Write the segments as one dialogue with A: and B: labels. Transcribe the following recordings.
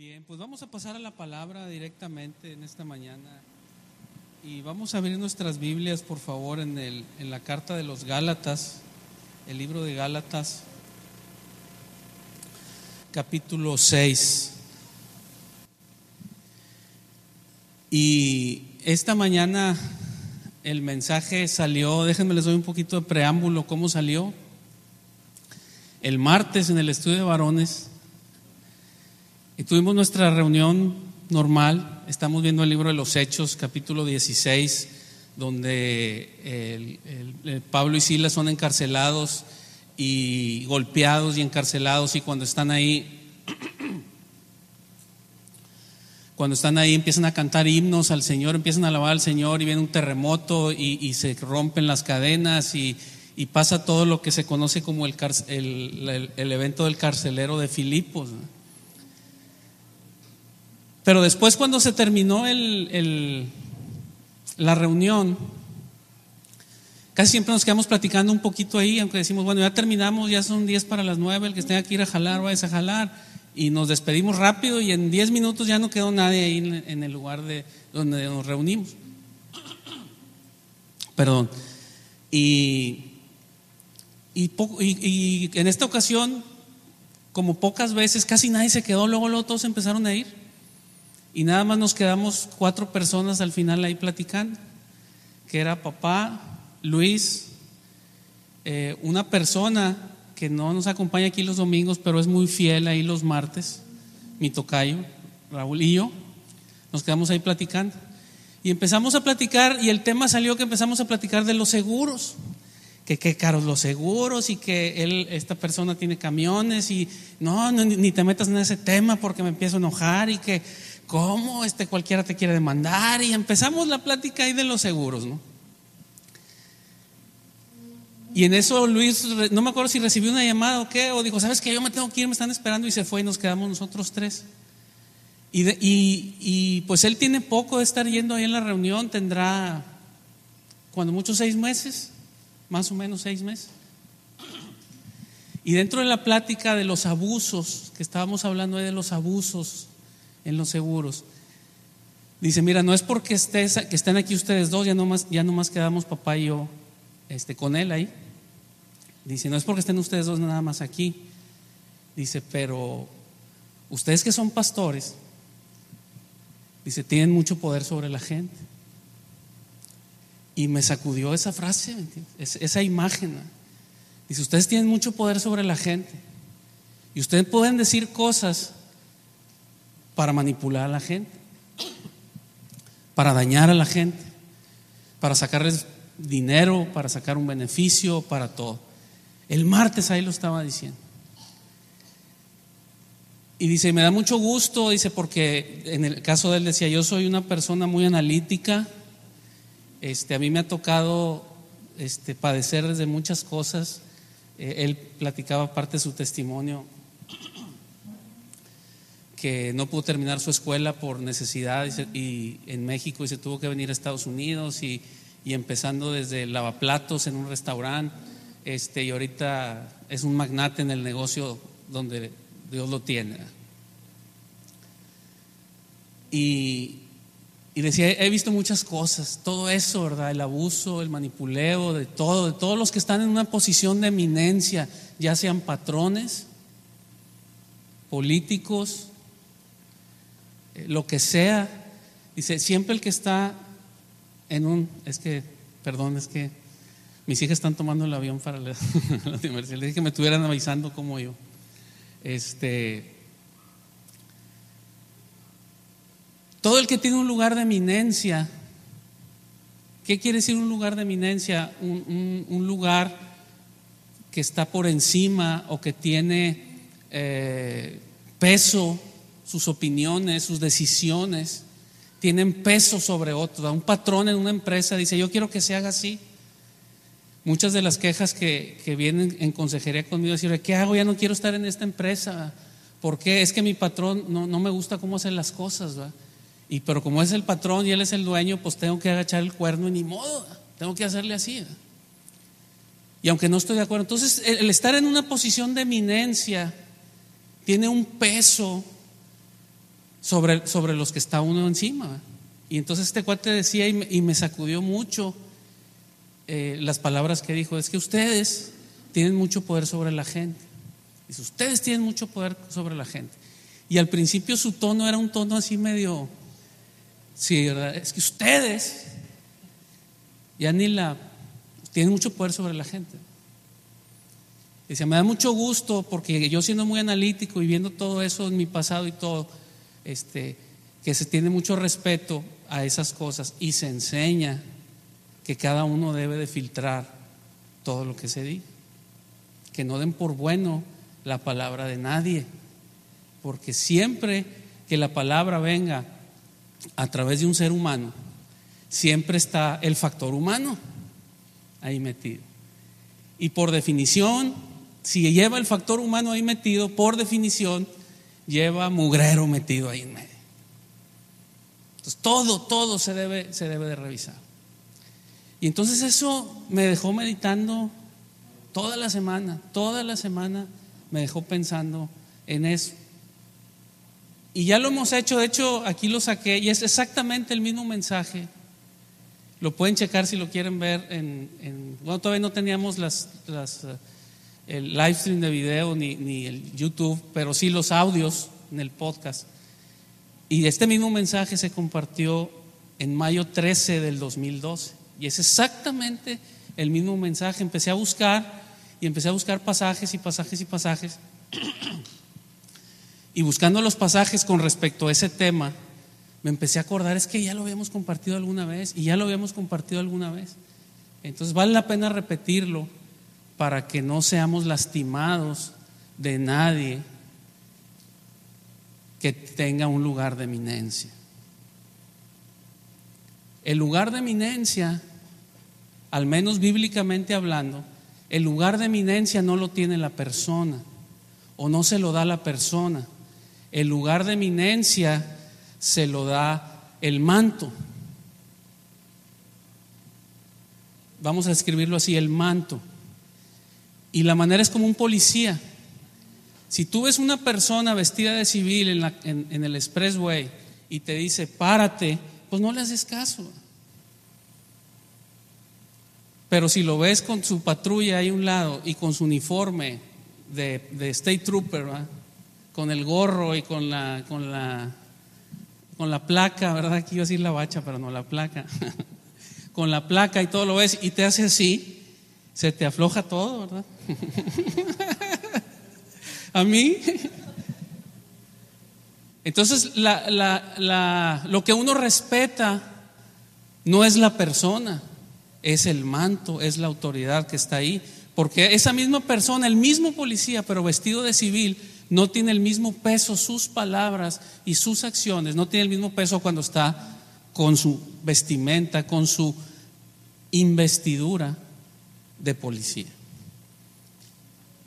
A: Bien, pues vamos a pasar a la palabra directamente en esta mañana y vamos a abrir nuestras Biblias, por favor, en la carta de los Gálatas, el libro de Gálatas, capítulo 6. Y esta mañana el mensaje salió, déjenme les doy un poquito de preámbulo, cómo salió. El martes en el estudio de varones y tuvimos nuestra reunión normal. Estamos viendo el libro de los Hechos, capítulo 16, donde Pablo y Silas son encarcelados y golpeados y encarcelados, y cuando están ahí empiezan a cantar himnos al Señor, empiezan a alabar al Señor, y viene un terremoto y se rompen las cadenas y pasa todo lo que se conoce como el evento del carcelero de Filipos. Pero después, cuando se terminó la reunión, casi siempre nos quedamos platicando un poquito ahí, aunque decimos, bueno, ya terminamos, ya son 10 para las 9, el que tenga que ir a jalar, vaya a jalar, y nos despedimos rápido, y en 10 minutos ya no quedó nadie ahí en el lugar donde nos reunimos. Perdón. Y en esta ocasión, como pocas veces, casi nadie se quedó, luego todos empezaron a ir. Y nada más nos quedamos 4 personas al final ahí platicando, que era papá, Luis, una persona que no nos acompaña aquí los domingos, pero es muy fiel ahí los martes, mi tocayo, Raúl, y yo. Nos quedamos ahí platicando. Y empezamos a platicar, y el tema salió que empezamos a platicar de los seguros, que qué caros los seguros, y que esta persona tiene camiones, y no, ni te metas en ese tema porque me empiezo a enojar, y que ¿cómo? Cualquiera te quiere demandar. Y empezamos la plática ahí de los seguros, ¿no? Y en eso Luis, no me acuerdo si recibió una llamada o qué, o dijo, ¿sabes qué? Yo me tengo que ir, me están esperando, y se fue, y nos quedamos nosotros 3. Y pues él tiene poco de estar yendo ahí en la reunión, tendrá cuando mucho 6 meses, más o menos 6 meses. Y dentro de la plática de los abusos, que estábamos hablando ahí de los abusos en los seguros, dice, mira, no es porque que estén aquí ustedes dos, ya nomás quedamos papá y yo con él ahí. Dice, no es porque estén ustedes dos nada más aquí. Dice, pero ustedes que son pastores, dice, tienen mucho poder sobre la gente. Y me sacudió esa frase, ¿me entiendes? Esa imagen. Dice, ustedes tienen mucho poder sobre la gente, y ustedes pueden decir cosas para manipular a la gente, para dañar a la gente, para sacarles dinero, para sacar un beneficio, para todo. El martes ahí lo estaba diciendo. Y dice, me da mucho gusto, dice, porque en el caso de él decía, yo soy una persona muy analítica, a mí me ha tocado padecer desde muchas cosas. Él platicaba parte de su testimonio, que no pudo terminar su escuela por necesidad, y en México, y se tuvo que venir a Estados Unidos, y empezando desde lavaplatos en un restaurante, y ahorita es un magnate en el negocio donde Dios lo tiene. Y decía, he visto muchas cosas, todo eso, ¿verdad? El abuso, el manipuleo, de todos los que están en una posición de eminencia, ya sean patrones, políticos, lo que sea. Dice, siempre el que está es que mis hijas están tomando el avión para la universidad. Les dije que me estuvieran avisando como yo. Todo el que tiene un lugar de eminencia. ¿Qué quiere decir un lugar de eminencia? Un lugar que está por encima, o que tiene peso. Sus opiniones, sus decisiones tienen peso sobre otros. Un patrón en una empresa dice, yo quiero que se haga así. Muchas de las quejas que vienen en consejería conmigo, decir, ¿qué hago? Ya no quiero estar en esta empresa. ¿Por qué? Es que mi patrón no me gusta cómo hacen las cosas, ¿verdad? Pero como es el patrón y él es el dueño, pues tengo que agachar el cuerno, y ni modo, tengo que hacerle así, ¿verdad? Y aunque no estoy de acuerdo, entonces el estar en una posición de eminencia tiene un peso sobre los que está uno encima. Y entonces este cuate decía, y me sacudió mucho las palabras que dijo: es que ustedes tienen mucho poder sobre la gente. Dice: ustedes tienen mucho poder sobre la gente. Y al principio su tono era un tono así medio, sí, ¿verdad? Es que ustedes ya tienen mucho poder sobre la gente. Dice: me da mucho gusto porque yo, siendo muy analítico y viendo todo eso en mi pasado y todo, que se tiene mucho respeto a esas cosas y se enseña que cada uno debe de filtrar todo lo que se diga, que no den por bueno la palabra de nadie, porque siempre que la palabra venga a través de un ser humano, siempre está el factor humano ahí metido. Y por definición, si lleva el factor humano ahí metido, por definición lleva mugrero metido ahí en medio. Entonces todo se debe de revisar. Y entonces eso me dejó meditando toda la semana me dejó pensando en eso. Y ya lo hemos hecho, de hecho aquí lo saqué y es exactamente el mismo mensaje. Lo pueden checar si lo quieren ver bueno, todavía no teníamos el live stream de video ni el YouTube, pero sí los audios en el podcast. Y este mismo mensaje se compartió en mayo 13 del 2012. Y es exactamente el mismo mensaje. Empecé a buscar pasajes y pasajes y pasajes. Y buscando los pasajes con respecto a ese tema, me empecé a acordar: es que ya lo habíamos compartido alguna vez y ya lo habíamos compartido alguna vez. Entonces vale la pena repetirlo para que no seamos lastimados de nadie que tenga un lugar de eminencia. El lugar de eminencia, al menos bíblicamente hablando, el lugar de eminencia no lo tiene la persona o no se lo da la persona. El lugar de eminencia se lo da el manto. Vamos a escribirlo así: el manto. Y la manera es como un policía. Si tú ves una persona vestida de civil en el expressway y te dice: párate, pues no le haces caso. Pero si lo ves con su patrulla ahí a un lado y con su uniforme de State Trooper, ¿verdad?, con el gorro y con la placa, ¿verdad? Aquí iba a decir la bacha, pero no, la placa. Con la placa y todo, lo ves y te hace así, se te afloja todo, ¿verdad? A mí. Entonces lo que uno respeta no es la persona, es el manto, es la autoridad que está ahí. Porque esa misma persona, el mismo policía, pero vestido de civil, no tiene el mismo peso, sus palabras y sus acciones no tienen el mismo peso cuando está con su vestimenta, con su investidura de policía.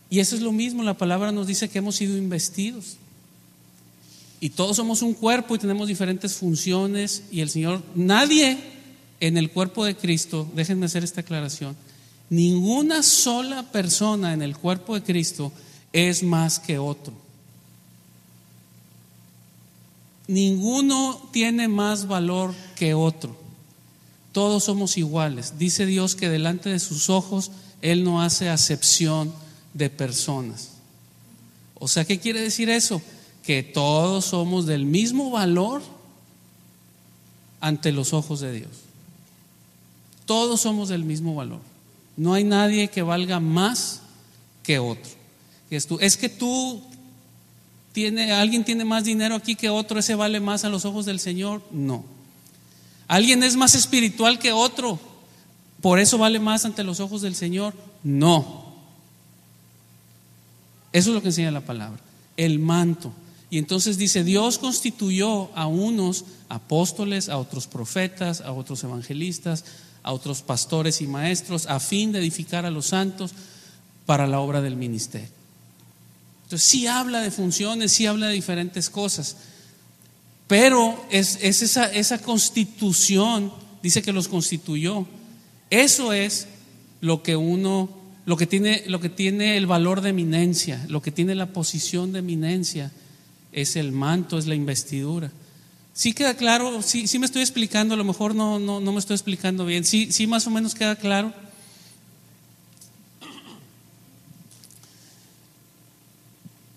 A: Y eso es lo mismo, la palabra nos dice que hemos sido investidos. Y todos somos un cuerpo y tenemos diferentes funciones. Y el Señor, nadie en el cuerpo de Cristo, déjenme hacer esta aclaración, ninguna sola persona en el cuerpo de Cristo es más que otro. Ninguno tiene más valor que otro. Todos somos iguales. Dice Dios que delante de sus ojos Él no hace acepción de personas. O sea, ¿qué quiere decir eso? Que todos somos del mismo valor ante los ojos de Dios. Todos somos del mismo valor. No hay nadie que valga más que otro. Es que alguien tiene más dinero aquí que otro, ese vale más a los ojos del Señor. No. Alguien es más espiritual que otro, por eso vale más ante los ojos del Señor. No. Eso es lo que enseña la palabra, el manto. Y entonces dice: Dios constituyó a unos apóstoles, a otros profetas, a otros evangelistas, a otros pastores y maestros, a fin de edificar a los santos para la obra del ministerio. Entonces sí habla de funciones, sí habla de diferentes cosas, pero es esa constitución, dice que los constituyó. Eso es lo que tiene el valor de eminencia, lo que tiene la posición de eminencia es el manto, es la investidura. ¿Sí queda claro? Sí me estoy explicando, a lo mejor no me estoy explicando bien. Sí más o menos queda claro.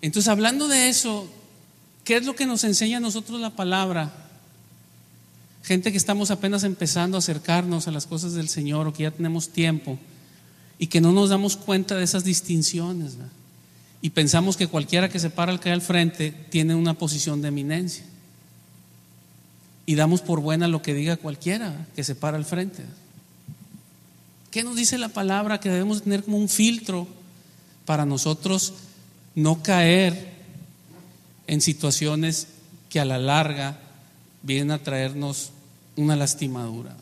A: Entonces, hablando de eso, ¿qué es lo que nos enseña a nosotros la palabra? Gente que estamos apenas empezando a acercarnos a las cosas del Señor, o que ya tenemos tiempo y que no nos damos cuenta de esas distinciones, ¿verdad? Y pensamos que cualquiera que se para al frente tiene una posición de eminencia, y damos por buena lo que diga cualquiera que se para al frente. ¿Qué nos dice la palabra? Que debemos tener como un filtro para nosotros no caer en situaciones que a la larga vienen a traernos una lastimadura.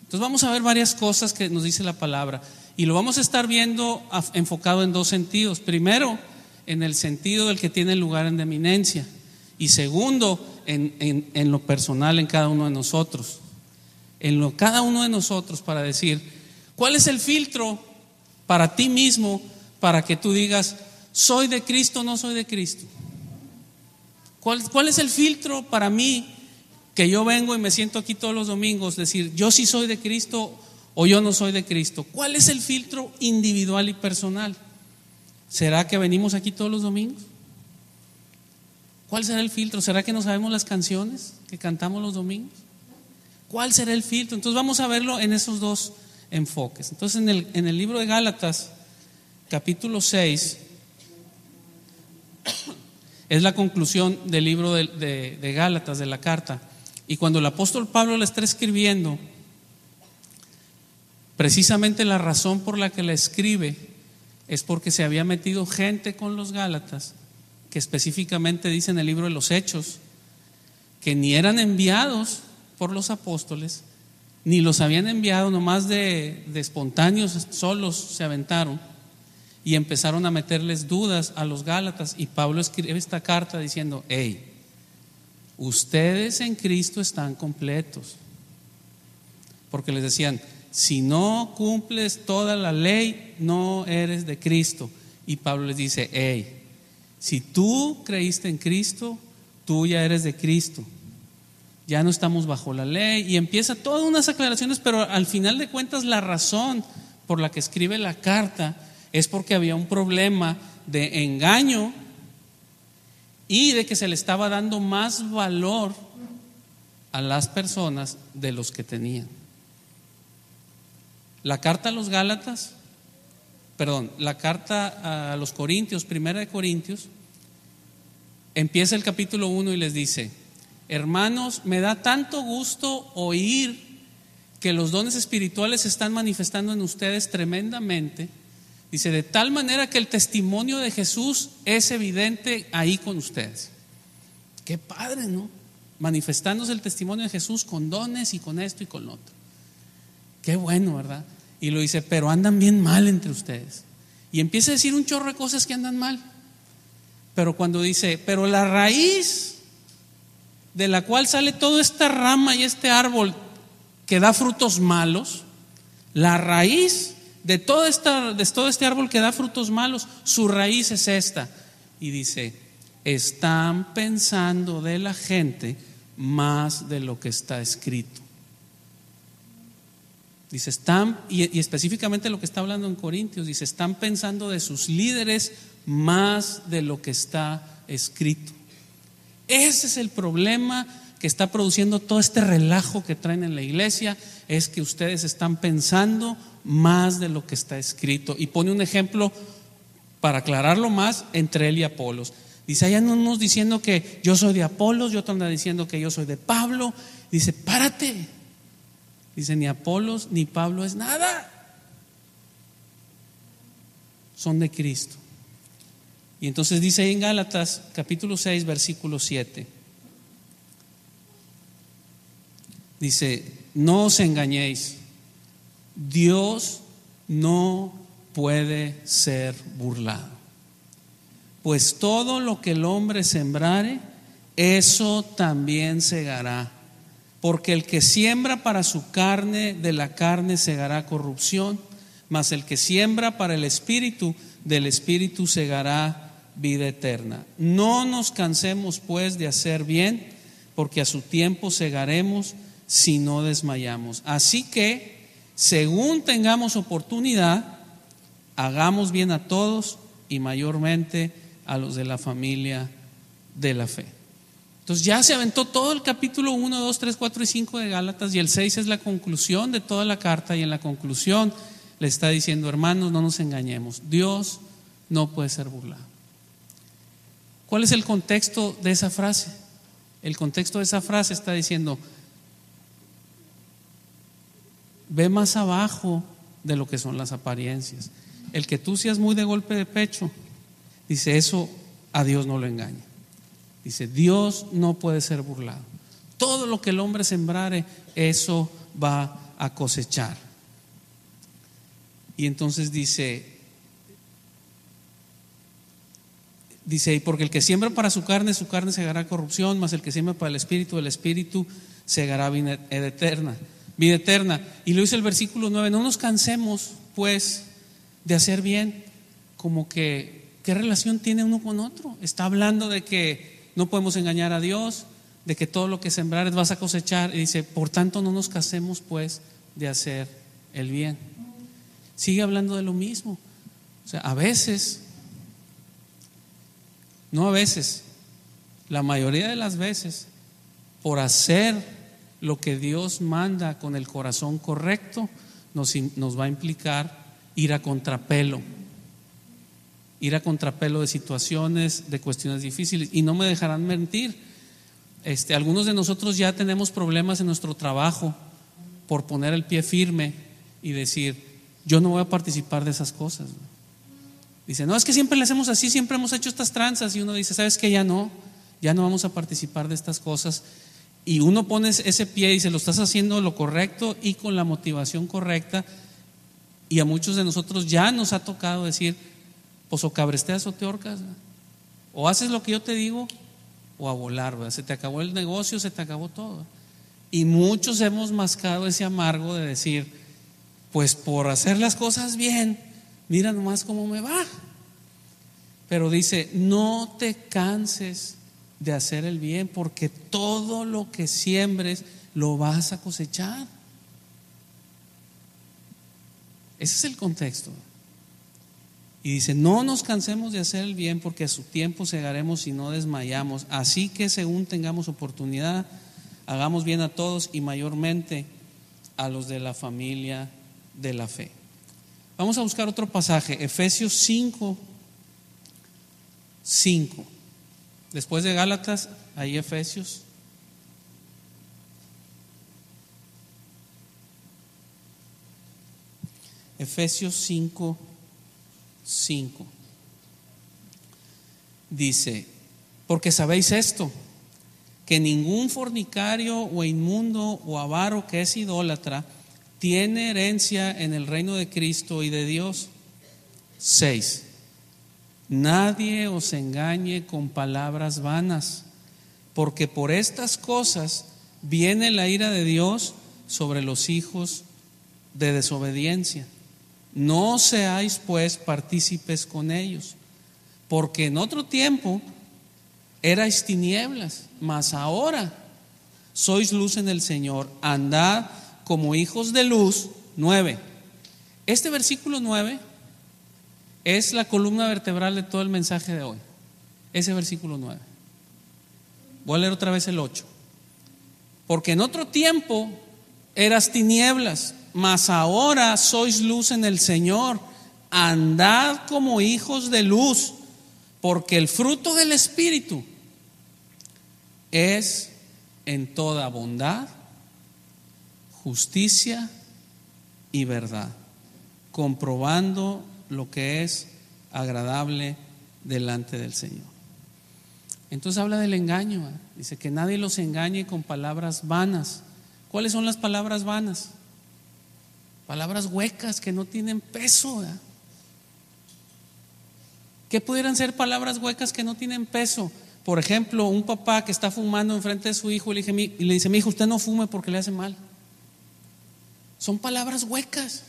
A: Entonces vamos a ver varias cosas que nos dice la palabra, y lo vamos a estar viendo enfocado en dos sentidos. Primero, en el sentido del que tiene lugar en eminencia, y segundo, en lo personal en cada uno de nosotros, cada uno de nosotros, para decir cuál es el filtro para ti mismo, para que tú digas: ¿soy de Cristo o no soy de Cristo? ¿Cuál es el filtro para mí, que yo vengo y me siento aquí todos los domingos, decir yo sí soy de Cristo o yo no soy de Cristo? ¿Cuál es el filtro individual y personal? ¿Será que venimos aquí todos los domingos? ¿Cuál será el filtro? ¿Será que no sabemos las canciones que cantamos los domingos? ¿Cuál será el filtro? Entonces vamos a verlo en esos dos enfoques. Entonces en el libro de Gálatas, capítulo 6, es la conclusión del libro de Gálatas, de la carta. Y cuando el apóstol Pablo le está escribiendo, precisamente la razón por la que la escribe es porque se había metido gente con los Gálatas, que específicamente dice en el libro de los Hechos que ni eran enviados por los apóstoles, ni los habían enviado, nomás de espontáneos, solos se aventaron y empezaron a meterles dudas a los Gálatas. Y Pablo escribe esta carta diciendo: hey, ustedes en Cristo están completos. Porque les decían: si no cumples toda la ley, no eres de Cristo. Y Pablo les dice: hey, si tú creíste en Cristo, tú ya eres de Cristo, ya no estamos bajo la ley. Y empieza todas unas aclaraciones, pero al final de cuentas la razón por la que escribe la carta es porque había un problema de engaño y de que se le estaba dando más valor a las personas de los que tenían. La carta a los Gálatas, la carta a los Corintios, primera de Corintios, empieza el capítulo 1 y les dice: hermanos, me da tanto gusto oír que los dones espirituales se están manifestando en ustedes tremendamente. Dice: de tal manera que el testimonio de Jesús es evidente ahí con ustedes. Qué padre, ¿no? Manifestándose el testimonio de Jesús con dones y con esto y con lo otro. Qué bueno, ¿verdad? Y lo dice: pero andan bien mal entre ustedes. Y empieza a decir un chorro de cosas que andan mal. Pero cuando dice: pero la raíz de la cual sale toda esta rama y este árbol que da frutos malos, la raíz de todo este árbol que da frutos malos, su raíz es esta. Y dice: están pensando de la gente más de lo que está escrito. Dice: y específicamente lo que está hablando en Corintios, dice: están pensando de sus líderes más de lo que está escrito. Ese es el problema que está produciendo todo este relajo que traen en la iglesia, es que ustedes están pensando más de lo que está escrito. Y pone un ejemplo para aclararlo más entre él y Apolos. Dice: allá no nos diciendo que yo soy de Apolos, yo otro anda diciendo que yo soy de Pablo. Dice: párate. Dice: ni Apolos ni Pablo es nada, son de Cristo. Y entonces dice ahí en Gálatas capítulo 6 versículo 7, dice: no os engañéis, Dios no puede ser burlado, pues todo lo que el hombre sembrare, eso también segará. Porque el que siembra para su carne, de la carne segará corrupción, mas el que siembra para el Espíritu, del Espíritu segará vida eterna. No nos cansemos pues de hacer bien, porque a su tiempo segaremos si no desmayamos. Así que, según tengamos oportunidad, hagamos bien a todos y mayormente a los de la familia de la fe. Entonces ya se aventó todo el capítulo 1, 2, 3, 4 y 5 de Gálatas, y el 6 es la conclusión de toda la carta, y en la conclusión le está diciendo: hermanos, no nos engañemos, Dios no puede ser burlado. ¿Cuál es el contexto de esa frase? El contexto de esa frase está diciendo: ve más abajo de lo que son las apariencias. El que tú seas muy de golpe de pecho, dice, eso a Dios no lo engaña. Dice, Dios no puede ser burlado. Todo lo que el hombre sembrare, eso va a cosechar. Y entonces dice, y porque el que siembra para su carne segará corrupción, mas el que siembra para el espíritu segará vida eterna. Y lo dice el versículo 9: no nos cansemos pues de hacer bien. Como que, ¿qué relación tiene uno con otro? Está hablando de que no podemos engañar a Dios, de que todo lo que sembrares vas a cosechar, y dice, por tanto no nos cansemos pues de hacer el bien. Sigue hablando de lo mismo. O sea, la mayoría de las veces, por hacer lo que Dios manda con el corazón correcto, nos va a implicar ir a contrapelo de situaciones, de cuestiones difíciles. Y no me dejarán mentir, algunos de nosotros ya tenemos problemas en nuestro trabajo por poner el pie firme y decir, yo no voy a participar de esas cosas. Dice, no, es que siempre le hacemos así, siempre hemos hecho estas tranzas. Y uno dice, ¿sabes qué? Ya no vamos a participar de estas cosas. Y uno pone ese pie y dice, lo estás haciendo lo correcto y con la motivación correcta. Y a muchos de nosotros ya nos ha tocado decir, pues o cabresteas o te ahorcas, o haces lo que yo te digo o a volar, ¿verdad? Se te acabó el negocio, se te acabó todo. Y muchos hemos mascado ese amargo de decir, pues por hacer las cosas bien, mira nomás cómo me va. Pero dice, no te canses de hacer el bien, porque todo lo que siembres lo vas a cosechar. Ese es el contexto. Y dice, no nos cansemos de hacer el bien, porque a su tiempo segaremos y no desmayamos. Así que según tengamos oportunidad, hagamos bien a todos y mayormente a los de la familia de la fe. Vamos a buscar otro pasaje, Efesios 5. Después de Gálatas, ahí Efesios. Efesios 5. Dice, porque sabéis esto, que ningún fornicario o inmundo o avaro que es idólatra tiene herencia en el reino de Cristo y de Dios. 6. Nadie os engañe con palabras vanas, porque por estas cosas viene la ira de Dios sobre los hijos de desobediencia. No seáis pues partícipes con ellos, porque en otro tiempo erais tinieblas, mas ahora sois luz en el Señor. Andad como hijos de luz. 9. Este versículo 9 es la columna vertebral de todo el mensaje de hoy. Ese versículo 9. Voy a leer otra vez el 8. Porque en otro tiempo eras tinieblas, mas ahora sois luz en el Señor. Andad como hijos de luz, porque el fruto del Espíritu es en toda bondad, justicia y verdad, comprobando lo que es agradable delante del Señor. Entonces habla del engaño, ¿eh? Dice que nadie los engañe con palabras vanas. ¿Cuáles son las palabras vanas? Palabras huecas que no tienen peso, ¿eh? ¿Qué pudieran ser palabras huecas que no tienen peso? Por ejemplo, un papá que está fumando enfrente de su hijo y le dice, mi hijo, usted no fume porque le hace mal. Son palabras huecas.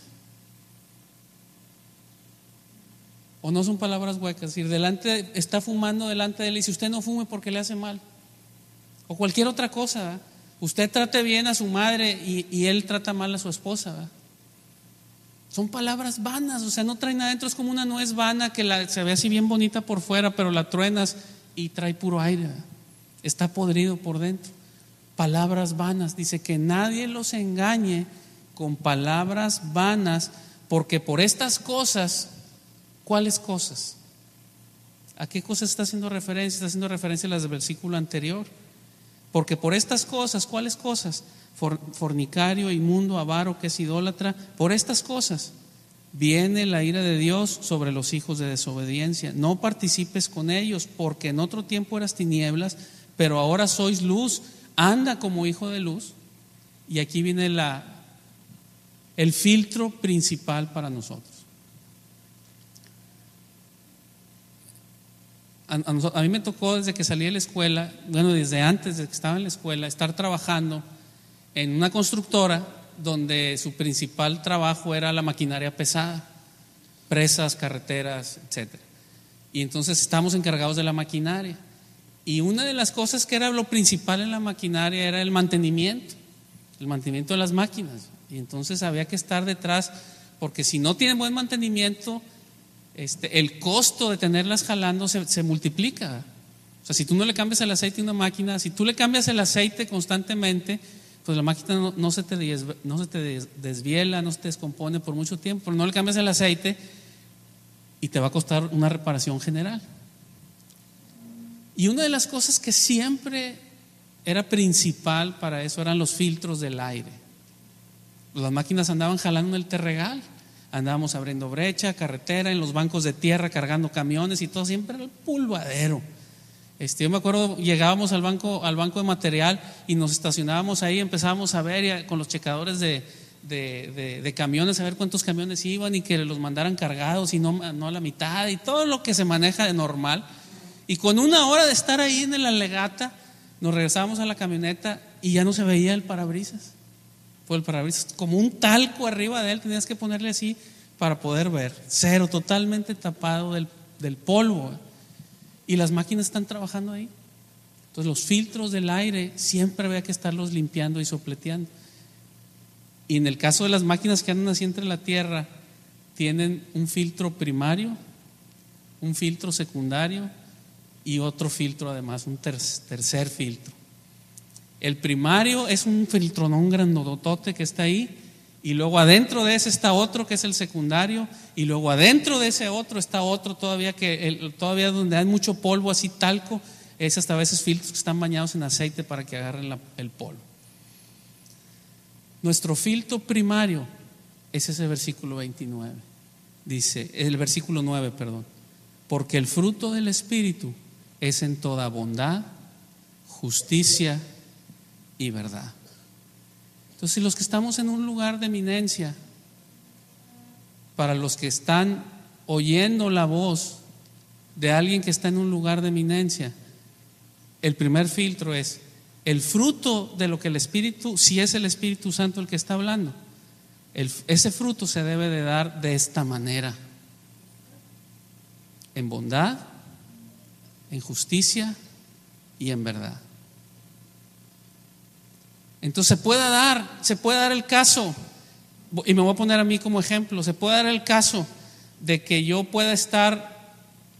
A: ¿O no son palabras huecas? Es decir, está fumando delante de él y dice: usted no fume porque le hace mal. O cualquier otra cosa, ¿verdad? Usted trate bien a su madre y él trata mal a su esposa, ¿verdad? Son palabras vanas, o sea, no trae nada dentro. Es como una nuez vana que se ve así bien bonita por fuera, pero la truenas y trae puro aire, ¿verdad? Está podrido por dentro. Palabras vanas. Dice que nadie los engañe con palabras vanas, porque por estas cosas, ¿cuáles cosas? ¿A qué cosas está haciendo referencia? Está haciendo referencia a las del versículo anterior. Porque por estas cosas, ¿cuáles cosas? Fornicario, inmundo, avaro, que es idólatra. Por estas cosas viene la ira de Dios sobre los hijos de desobediencia. No participes con ellos, porque en otro tiempo eras tinieblas, pero ahora sois luz. Anda como hijo de luz. Y aquí viene el filtro principal para nosotros. A mí me tocó desde que salí de la escuela, bueno, desde antes de que estaba en la escuela, estar trabajando en una constructora donde su principal trabajo era la maquinaria pesada, presas, carreteras, etcétera. Y entonces estábamos encargados de la maquinaria. Y una de las cosas que era lo principal en la maquinaria era el mantenimiento de las máquinas. Y entonces había que estar detrás, porque si no tienen buen mantenimiento, el costo de tenerlas jalando se multiplica. O sea, si tú no le cambias el aceite a una máquina, si tú le cambias el aceite constantemente, pues la máquina no se te desviela, no se te descompone por mucho tiempo. Pero no le cambias el aceite y te va a costar una reparación general. Y una de las cosas que siempre era principal para eso eran los filtros del aire. Las máquinas andaban jalando en el terregal, andábamos abriendo brecha, carretera, en los bancos de tierra cargando camiones y todo, siempre era el pulvadero. Yo me acuerdo, llegábamos al banco de material y nos estacionábamos ahí, empezábamos a ver con los checadores de camiones, a ver cuántos camiones iban y que los mandaran cargados y no a la mitad, y todo lo que se maneja de normal. Y con una hora de estar ahí en la legata, nos regresábamos a la camioneta y ya no se veía el parabrisas. Pues el parabrisas, como un talco arriba de él, tenías que ponerle así para poder ver. Cero, totalmente tapado del polvo. Y las máquinas están trabajando ahí. Entonces los filtros del aire siempre había que estarlos limpiando y sopleteando. Y en el caso de las máquinas que andan así entre la tierra, tienen un filtro primario, un filtro secundario y otro filtro además, un tercer filtro. El primario es un filtronón grandotote que está ahí, y luego adentro de ese está otro que es el secundario, y luego adentro de ese otro está otro todavía todavía donde hay mucho polvo así, talco, es hasta a veces filtros que están bañados en aceite para que agarren el polvo. Nuestro filtro primario es ese versículo 29. Dice, el versículo 9, perdón. Porque el fruto del Espíritu es en toda bondad, justicia y verdad. Entonces, si los que estamos en un lugar de eminencia, para los que están oyendo la voz de alguien que está en un lugar de eminencia, el primer filtro es el fruto de lo que el Espíritu, si es el Espíritu Santo el que está hablando, ese fruto se debe de dar de esta manera: en bondad, en justicia y en verdad. Entonces se puede dar el caso, y me voy a poner a mí como ejemplo, se puede dar el caso de que yo pueda estar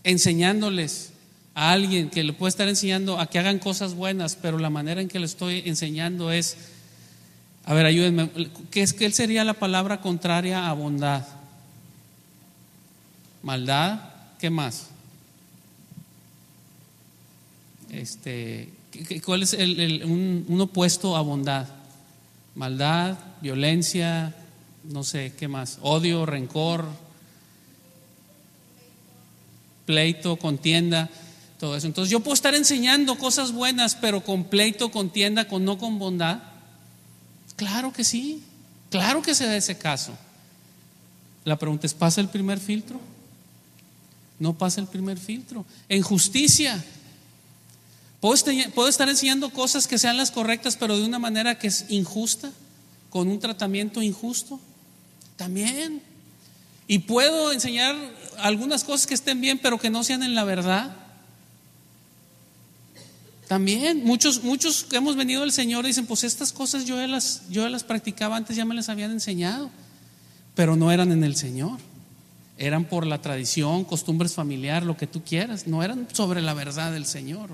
A: enseñándoles a alguien, que le pueda estar enseñando a que hagan cosas buenas, pero la manera en que le estoy enseñando es, a ver, ayúdenme, ¿qué sería la palabra contraria a bondad? Maldad, ¿qué más? ¿Cuál es un opuesto a bondad? Maldad, violencia, no sé, ¿qué más? Odio, rencor, pleito, contienda, todo eso. Entonces yo puedo estar enseñando cosas buenas, pero con pleito, contienda, no con bondad. Claro que sí, claro que se da ese caso. La pregunta es, ¿pasa el primer filtro? No pasa el primer filtro. En justicia, ¿puedo estar enseñando cosas que sean las correctas, pero de una manera que es injusta, con un tratamiento injusto? También. Y puedo enseñar algunas cosas que estén bien, pero que no sean en la verdad. También muchos que hemos venido al Señor dicen, pues estas cosas yo ya las practicaba antes, ya me las habían enseñado, pero no eran en el Señor, eran por la tradición, costumbres familiar, lo que tú quieras, no eran sobre la verdad del Señor.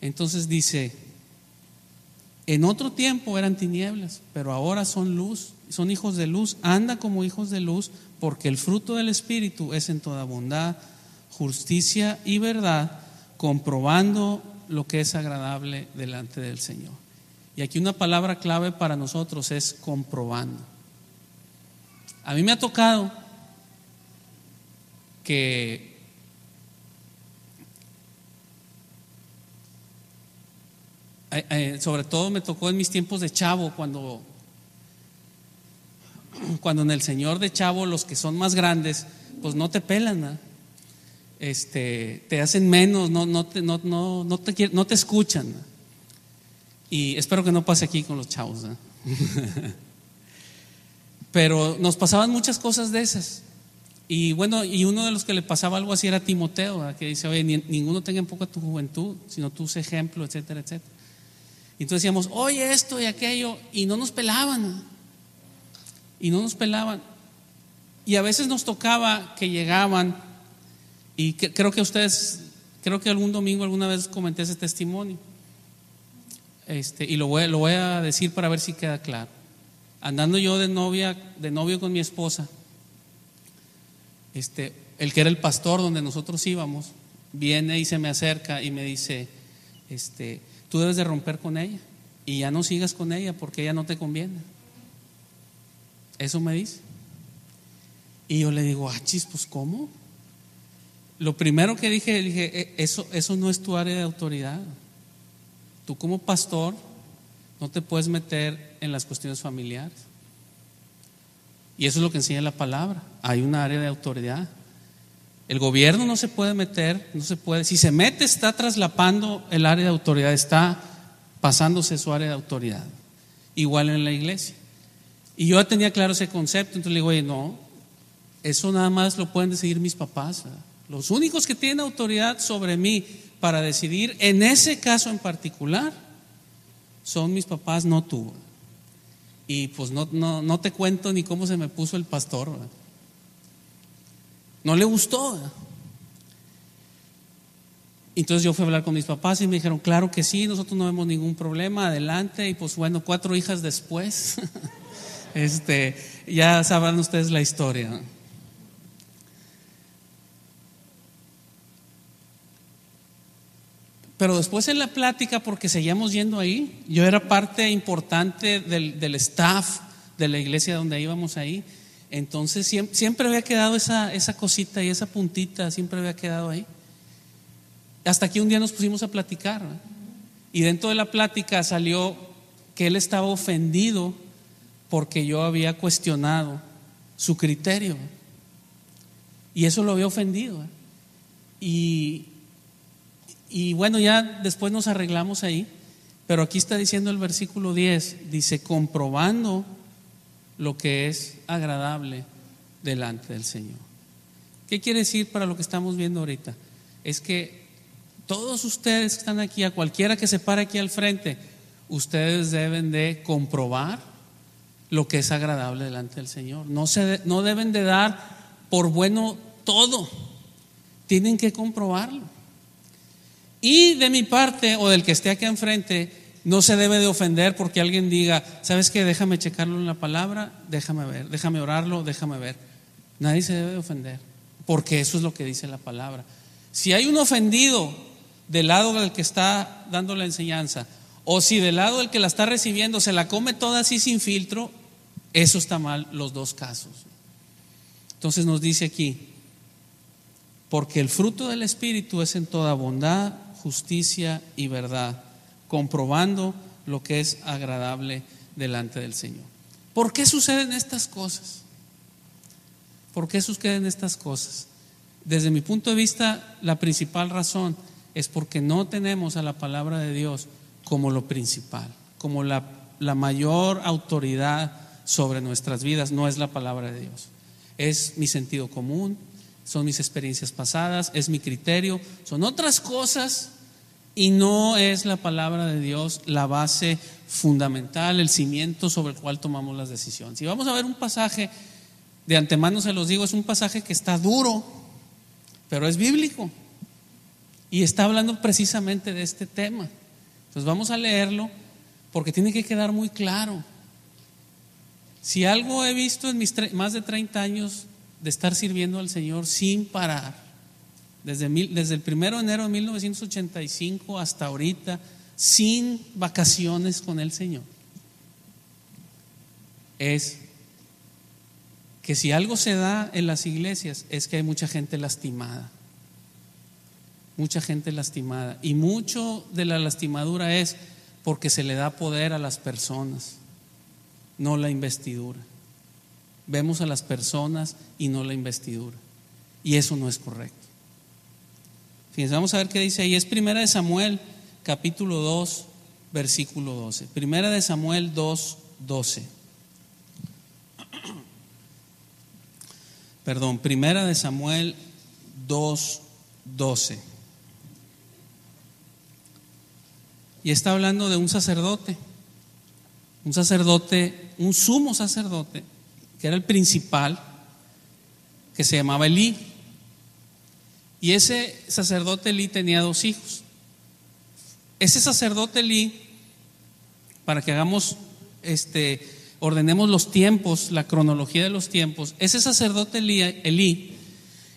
A: Entonces dice, en otro tiempo eran tinieblas, pero ahora son luz, son hijos de luz. Anda como hijos de luz, porque el fruto del Espíritu es en toda bondad, justicia y verdad, comprobando lo que es agradable delante del Señor. Y aquí una palabra clave para nosotros es comprobando. A mí me ha tocado que sobre todo me tocó en mis tiempos de chavo, cuando en el Señor de chavo los que son más grandes pues no te pelan, ¿no? Te hacen menos, no te escuchan, ¿no? Y espero que no pase aquí con los chavos, ¿no? Pero nos pasaban muchas cosas de esas. Y bueno, y uno de los que le pasaba algo así era Timoteo, ¿verdad? Que dice, oye, ninguno tenga en poco tu juventud, sino tú sé ejemplo, etcétera, etcétera. Y entonces decíamos, oye, esto y aquello, y no nos pelaban, ¿no? Y no nos pelaban. Y a veces nos tocaba que llegaban, y creo que algún domingo alguna vez comenté ese testimonio, y lo voy a decir para ver si queda claro. Andando yo de novio con mi esposa, el que era el pastor donde nosotros íbamos, viene y se me acerca y me dice, tú debes de romper con ella y ya no sigas con ella porque ella no te conviene. Eso me dice. Y yo le digo, chis, pues ¿cómo? Lo primero que dije, eso no es tu área de autoridad. Tú como pastor no te puedes meter en las cuestiones familiares. Y eso es lo que enseña la palabra. Hay una área de autoridad. El gobierno no se puede meter, no se puede. Si se mete, está traslapando el área de autoridad, está pasándose su área de autoridad. Igual en la iglesia. Y yo ya tenía claro ese concepto, entonces le digo, oye, no, eso nada más lo pueden decidir mis papás, ¿verdad? Los únicos que tienen autoridad sobre mí para decidir en ese caso en particular son mis papás, no tú. Y pues no te cuento ni cómo se me puso el pastor, ¿verdad? No le gustó, ¿verdad? Entonces yo fui a hablar con mis papás y me dijeron, claro que sí, nosotros no vemos ningún problema, adelante. Y pues bueno, 4 hijas después ya sabrán ustedes la historia, ¿no? Pero después en la plática, porque seguíamos yendo ahí, yo era parte importante del staff de la iglesia donde íbamos ahí. Entonces siempre había quedado esa cosita y esa puntita, siempre había quedado ahí. Hasta que un día nos pusimos a platicar, ¿no? Y dentro de la plática salió que él estaba ofendido porque yo había cuestionado su criterio. Y eso lo había ofendido, ¿eh? Y bueno, ya después nos arreglamos ahí, pero aquí está diciendo el versículo 10, dice, comprobando lo que es agradable delante del Señor. ¿Qué quiere decir para lo que estamos viendo ahorita? Es que todos ustedes que están aquí, a cualquiera que se pare aquí al frente, ustedes deben de comprobar lo que es agradable delante del Señor. No deben de dar por bueno todo, tienen que comprobarlo. Y de mi parte, o del que esté aquí enfrente, no se debe de ofender porque alguien diga, ¿sabes qué? Déjame checarlo en la palabra, déjame ver, déjame orarlo, déjame ver. Nadie se debe de ofender, porque eso es lo que dice la palabra. Si hay un ofendido del lado del que está dando la enseñanza, o si del lado del que la está recibiendo se la come toda así sin filtro, eso está mal, los dos casos. Entonces nos dice aquí, porque el fruto del Espíritu es en toda bondad, justicia y verdad, comprobando lo que es agradable delante del Señor. ¿Por qué suceden estas cosas? ¿Por qué suceden estas cosas? Desde mi punto de vista, la principal razón es porque no tenemos a la palabra de Dios como lo principal, como la mayor autoridad sobre nuestras vidas, no es la palabra de Dios. es mi sentido común, son mis experiencias pasadas, es mi criterio, son otras cosas y no es la palabra de Dios la base fundamental, el cimiento sobre el cual tomamos las decisiones. Y vamos a ver un pasaje, de antemano se los digo, es un pasaje que está duro, pero es bíblico y está hablando precisamente de este tema. Entonces vamos a leerlo porque tiene que quedar muy claro. Si algo he visto en mis más de 30 años de estar sirviendo al Señor sin parar, desde el 1 de enero de 1985 hasta ahorita, sin vacaciones con el Señor, es que si algo se da en las iglesias es que hay mucha gente lastimada. Mucha gente lastimada. Y mucho de la lastimadura es porque se le da poder a las personas, no la investidura. Vemos a las personas y no la investidura. Y eso no es correcto. Fíjense, vamos a ver qué dice ahí. Es 1 de Samuel, capítulo 2, versículo 12. 1 de Samuel 2, 12. Perdón, 1 de Samuel 2, 12. Y está hablando de un sacerdote, un sumo sacerdote, que era el principal, que se llamaba Elí. Y ese sacerdote Elí tenía 2 hijos. Ese sacerdote Elí, para que ordenemos los tiempos, la cronología de los tiempos, ese sacerdote Elí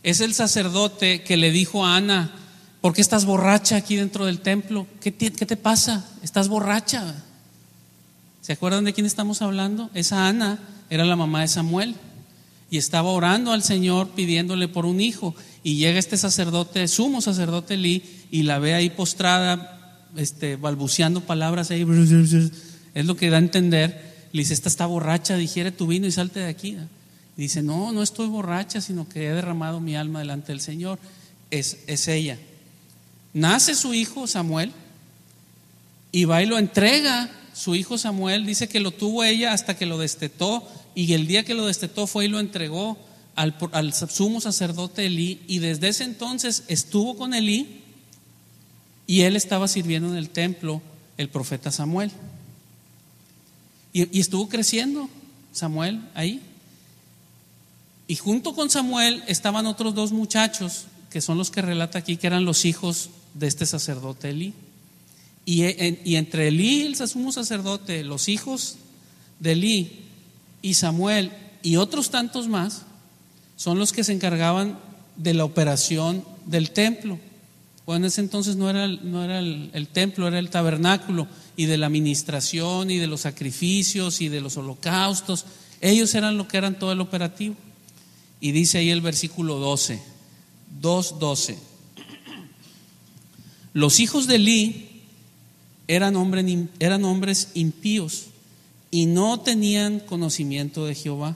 A: es el sacerdote que le dijo a Ana: ¿por qué estás borracha aquí dentro del templo? ¿Qué te pasa? Estás borracha. ¿Se acuerdan de quién estamos hablando? Esa Ana era la mamá de Samuel y estaba orando al Señor pidiéndole por un hijo, y llega este sacerdote, sumo sacerdote Elí, y la ve ahí postrada, balbuceando palabras ahí, es lo que da a entender. Le dice: esta está borracha, digiere tu vino y salte de aquí. Y dice: no estoy borracha, sino que he derramado mi alma delante del Señor. Es ella. Nace su hijo Samuel y va y lo entrega. Su hijo Samuel dice que lo tuvo ella hasta que lo destetó, y el día que lo destetó fue y lo entregó al sumo sacerdote Elí, y desde ese entonces estuvo con Elí, y él estaba sirviendo en el templo, el profeta Samuel, y estuvo creciendo Samuel ahí. Y junto con Samuel estaban otros 2 muchachos, que son los que relata aquí, que eran los hijos de este sacerdote Elí. Y entre Elí, el sumo sacerdote, los hijos de Elí y Samuel y otros tantos más, son los que se encargaban de la operación del templo. Bueno, en ese entonces no era el templo, era el tabernáculo, y de la administración y de los sacrificios y de los holocaustos. Ellos eran lo que eran todo el operativo. Y dice ahí el versículo 12, 2:12. Los hijos de Elí eran hombres impíos y no tenían conocimiento de Jehová.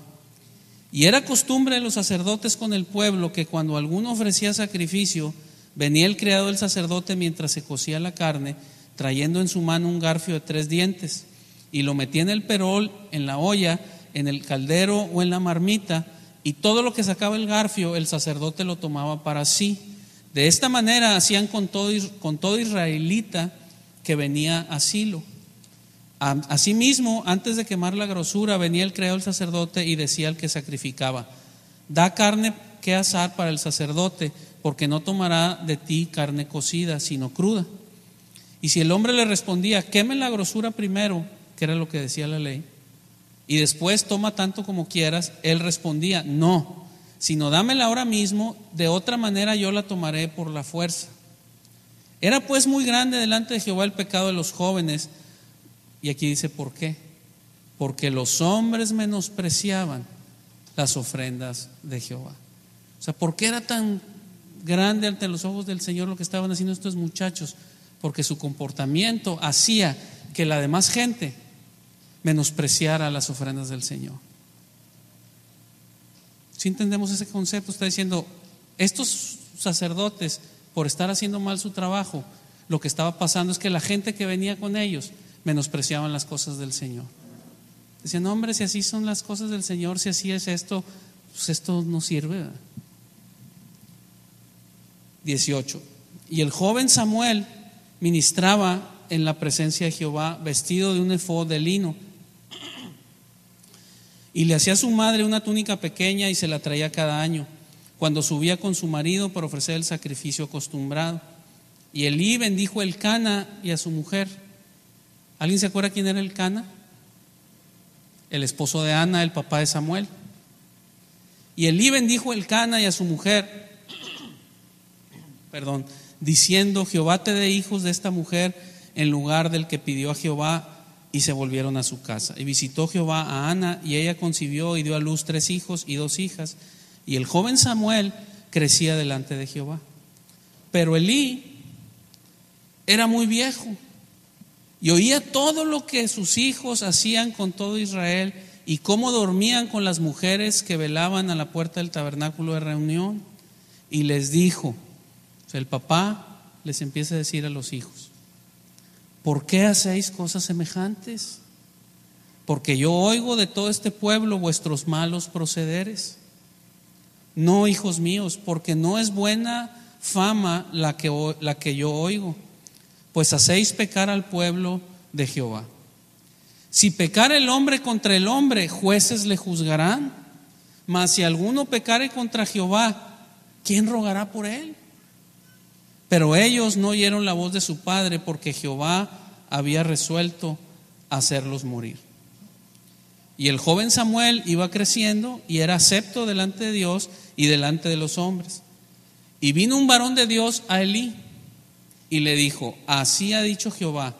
A: Y era costumbre de los sacerdotes con el pueblo que cuando alguno ofrecía sacrificio, venía el criado del sacerdote mientras se cocía la carne, trayendo en su mano un garfio de 3 dientes, y lo metía en el perol, en la olla, en el caldero o en la marmita, y todo lo que sacaba el garfio el sacerdote lo tomaba para sí. De esta manera hacían con todo israelita que venía a Silo. Asimismo, antes de quemar la grosura, venía el criado del sacerdote y decía al que sacrificaba: da carne que asar para el sacerdote, porque no tomará de ti carne cocida, sino cruda. Y si el hombre le respondía: queme la grosura primero, que era lo que decía la ley, y después toma tanto como quieras, él respondía: no, sino dámela ahora mismo, de otra manera yo la tomaré por la fuerza. Era pues muy grande delante de Jehová el pecado de los jóvenes. Y aquí dice ¿por qué? Porque los hombres menospreciaban las ofrendas de Jehová. O sea, ¿por qué era tan grande ante los ojos del Señor lo que estaban haciendo estos muchachos? Porque su comportamiento hacía que la demás gente menospreciara las ofrendas del Señor. Si entendemos ese concepto, está diciendo, estos sacerdotes, por estar haciendo mal su trabajo, lo que estaba pasando es que la gente que venía con ellos menospreciaban las cosas del Señor. Decían: no, hombre, si así son las cosas del Señor, si así es esto, pues esto no sirve, ¿verdad? 18. Y el joven Samuel ministraba en la presencia de Jehová vestido de un efod de lino, y le hacía a su madre una túnica pequeña y se la traía cada año, cuando subía con su marido para ofrecer el sacrificio acostumbrado. Y Elí bendijo a Elcana y a su mujer. ¿Alguien se acuerda quién era Elcana? El esposo de Ana, el papá de Samuel. Y Elí bendijo a Elcana y a su mujer, diciendo: Jehová te dé hijos de esta mujer en lugar del que pidió a Jehová. Y se volvieron a su casa. Y visitó Jehová a Ana, y ella concibió y dio a luz 3 hijos y 2 hijas. Y el joven Samuel crecía delante de Jehová. Pero Elí era muy viejo y oía todo lo que sus hijos hacían con todo Israel, y cómo dormían con las mujeres que velaban a la puerta del tabernáculo de reunión. Y les dijo, o sea, el papá les empieza a decir a los hijos: ¿por qué hacéis cosas semejantes? Porque yo oigo de todo este pueblo vuestros malos procederes. No, hijos míos, porque no es buena fama la que yo oigo, pues hacéis pecar al pueblo de Jehová. Si pecare el hombre contra el hombre, jueces le juzgarán. Mas si alguno pecare contra Jehová, ¿quién rogará por él? Pero ellos no oyeron la voz de su padre, porque Jehová había resuelto hacerlos morir. Y el joven Samuel iba creciendo y era acepto delante de Dios y delante de los hombres. Y vino un varón de Dios a Elí y le dijo: así ha dicho Jehová: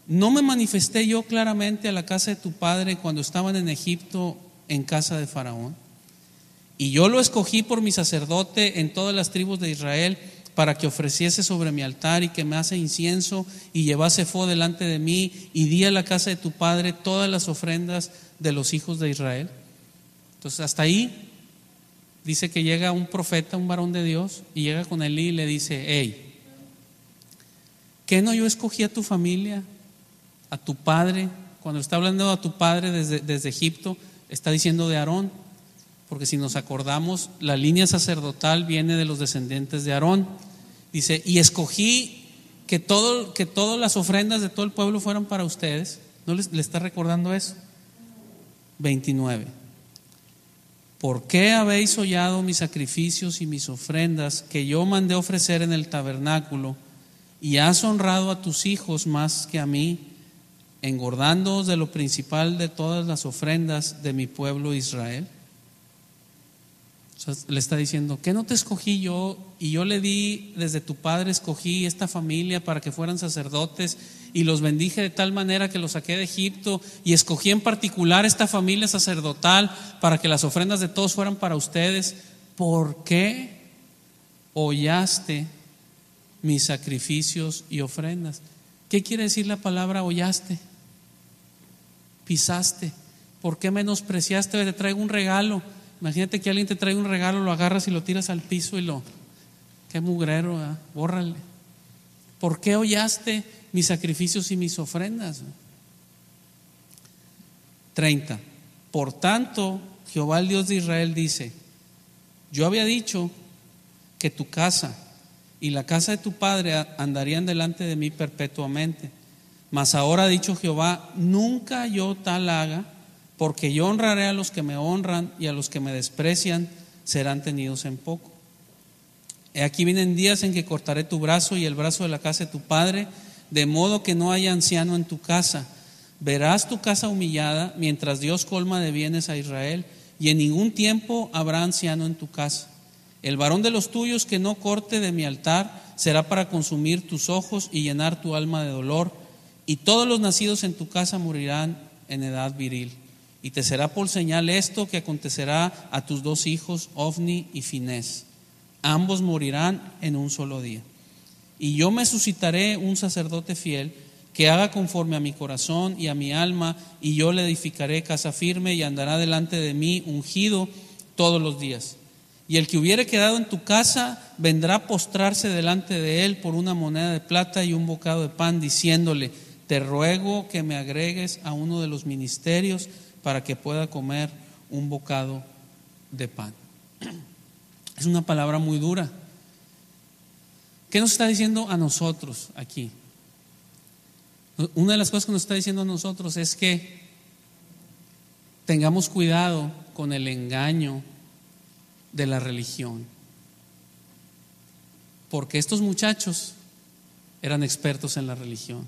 A: ¿no me manifesté yo claramente a la casa de tu padre cuando estaban en Egipto en casa de Faraón? Y yo lo escogí por mi sacerdote en todas las tribus de Israel, para que ofreciese sobre mi altar y quemase incienso y llevase efod delante de mí, y di a la casa de tu padre todas las ofrendas de los hijos de Israel. Entonces hasta ahí dice que llega un profeta, un varón de Dios, y llega con Elí y le dice: hey, ¿qué no yo escogí a tu familia, a tu padre? Cuando está hablando a tu padre desde Egipto, está diciendo de Aarón, porque si nos acordamos, la línea sacerdotal viene de los descendientes de Aarón. Dice: y escogí que todas las ofrendas de todo el pueblo fueran para ustedes. ¿No le está recordando eso? 29. ¿Por qué habéis hollado mis sacrificios y mis ofrendas que yo mandé ofrecer en el tabernáculo, y has honrado a tus hijos más que a mí, engordándoos de lo principal de todas las ofrendas de mi pueblo Israel? O sea, le está diciendo: ¿qué no te escogí yo? Y yo le di, desde tu padre escogí esta familia para que fueran sacerdotes, y los bendije de tal manera que los saqué de Egipto, y escogí en particular esta familia sacerdotal para que las ofrendas de todos fueran para ustedes. ¿Por qué hollaste mis sacrificios y ofrendas? ¿Qué quiere decir la palabra hollaste? Pisaste. ¿Por qué menospreciaste? Te traigo un regalo. Imagínate que alguien te trae un regalo, lo agarras y lo tiras al piso y qué mugrero, ¿eh? Bórrale. ¿Por qué hollaste mis sacrificios y mis ofrendas? 30. Por tanto, Jehová el Dios de Israel dice: yo había dicho que tu casa y la casa de tu padre andarían delante de mí perpetuamente, mas ahora ha dicho Jehová: nunca yo tal haga, porque yo honraré a los que me honran, y a los que me desprecian serán tenidos en poco. He aquí vienen días en que cortaré tu brazo y el brazo de la casa de tu padre, de modo que no haya anciano en tu casa. Verás tu casa humillada, mientras Dios colma de bienes a Israel, y en ningún tiempo habrá anciano en tu casa. El varón de los tuyos que no corte de mi altar será para consumir tus ojos y llenar tu alma de dolor, y todos los nacidos en tu casa morirán en edad viril. Y te será por señal esto que acontecerá a tus 2 hijos, Ofni y Finés. Ambos morirán en un solo día. Y yo me suscitaré un sacerdote fiel, que haga conforme a mi corazón y a mi alma, y yo le edificaré casa firme, y andará delante de mí ungido todos los días. Y el que hubiere quedado en tu casa vendrá a postrarse delante de él por una moneda de plata y un bocado de pan, diciéndole: te ruego que me agregues a uno de los ministerios, para que pueda comer un bocado de pan. Es una palabra muy dura. ¿Qué nos está diciendo a nosotros aquí? Una de las cosas que nos está diciendo a nosotros es que tengamos cuidado con el engaño de la religión, porque estos muchachos eran expertos en la religión,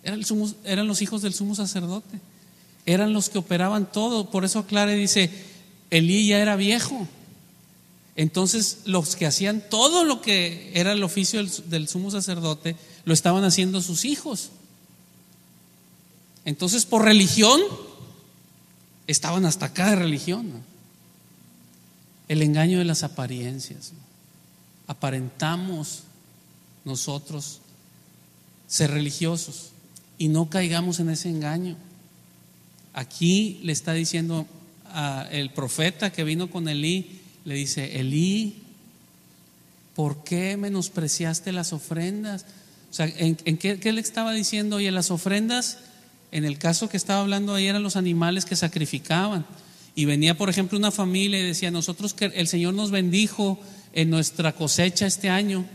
A: eran los hijos del sumo sacerdote, eran los que operaban todo. Por eso Clare dice, Elí ya era viejo, entonces los que hacían todo lo que era el oficio del sumo sacerdote lo estaban haciendo sus hijos. Entonces por religión estaban hasta acá de religión, ¿no? El engaño de las apariencias, ¿no? Aparentamos nosotros ser religiosos y no caigamos en ese engaño. Aquí le está diciendo el profeta que vino con Elí, le dice, Elí, ¿por qué menospreciaste las ofrendas? O sea, ¿en qué le estaba diciendo? Oye, las ofrendas, en el caso que estaba hablando ahí, eran los animales que sacrificaban. Y venía, por ejemplo, una familia y decía, nosotros que el Señor nos bendijo en nuestra cosecha este año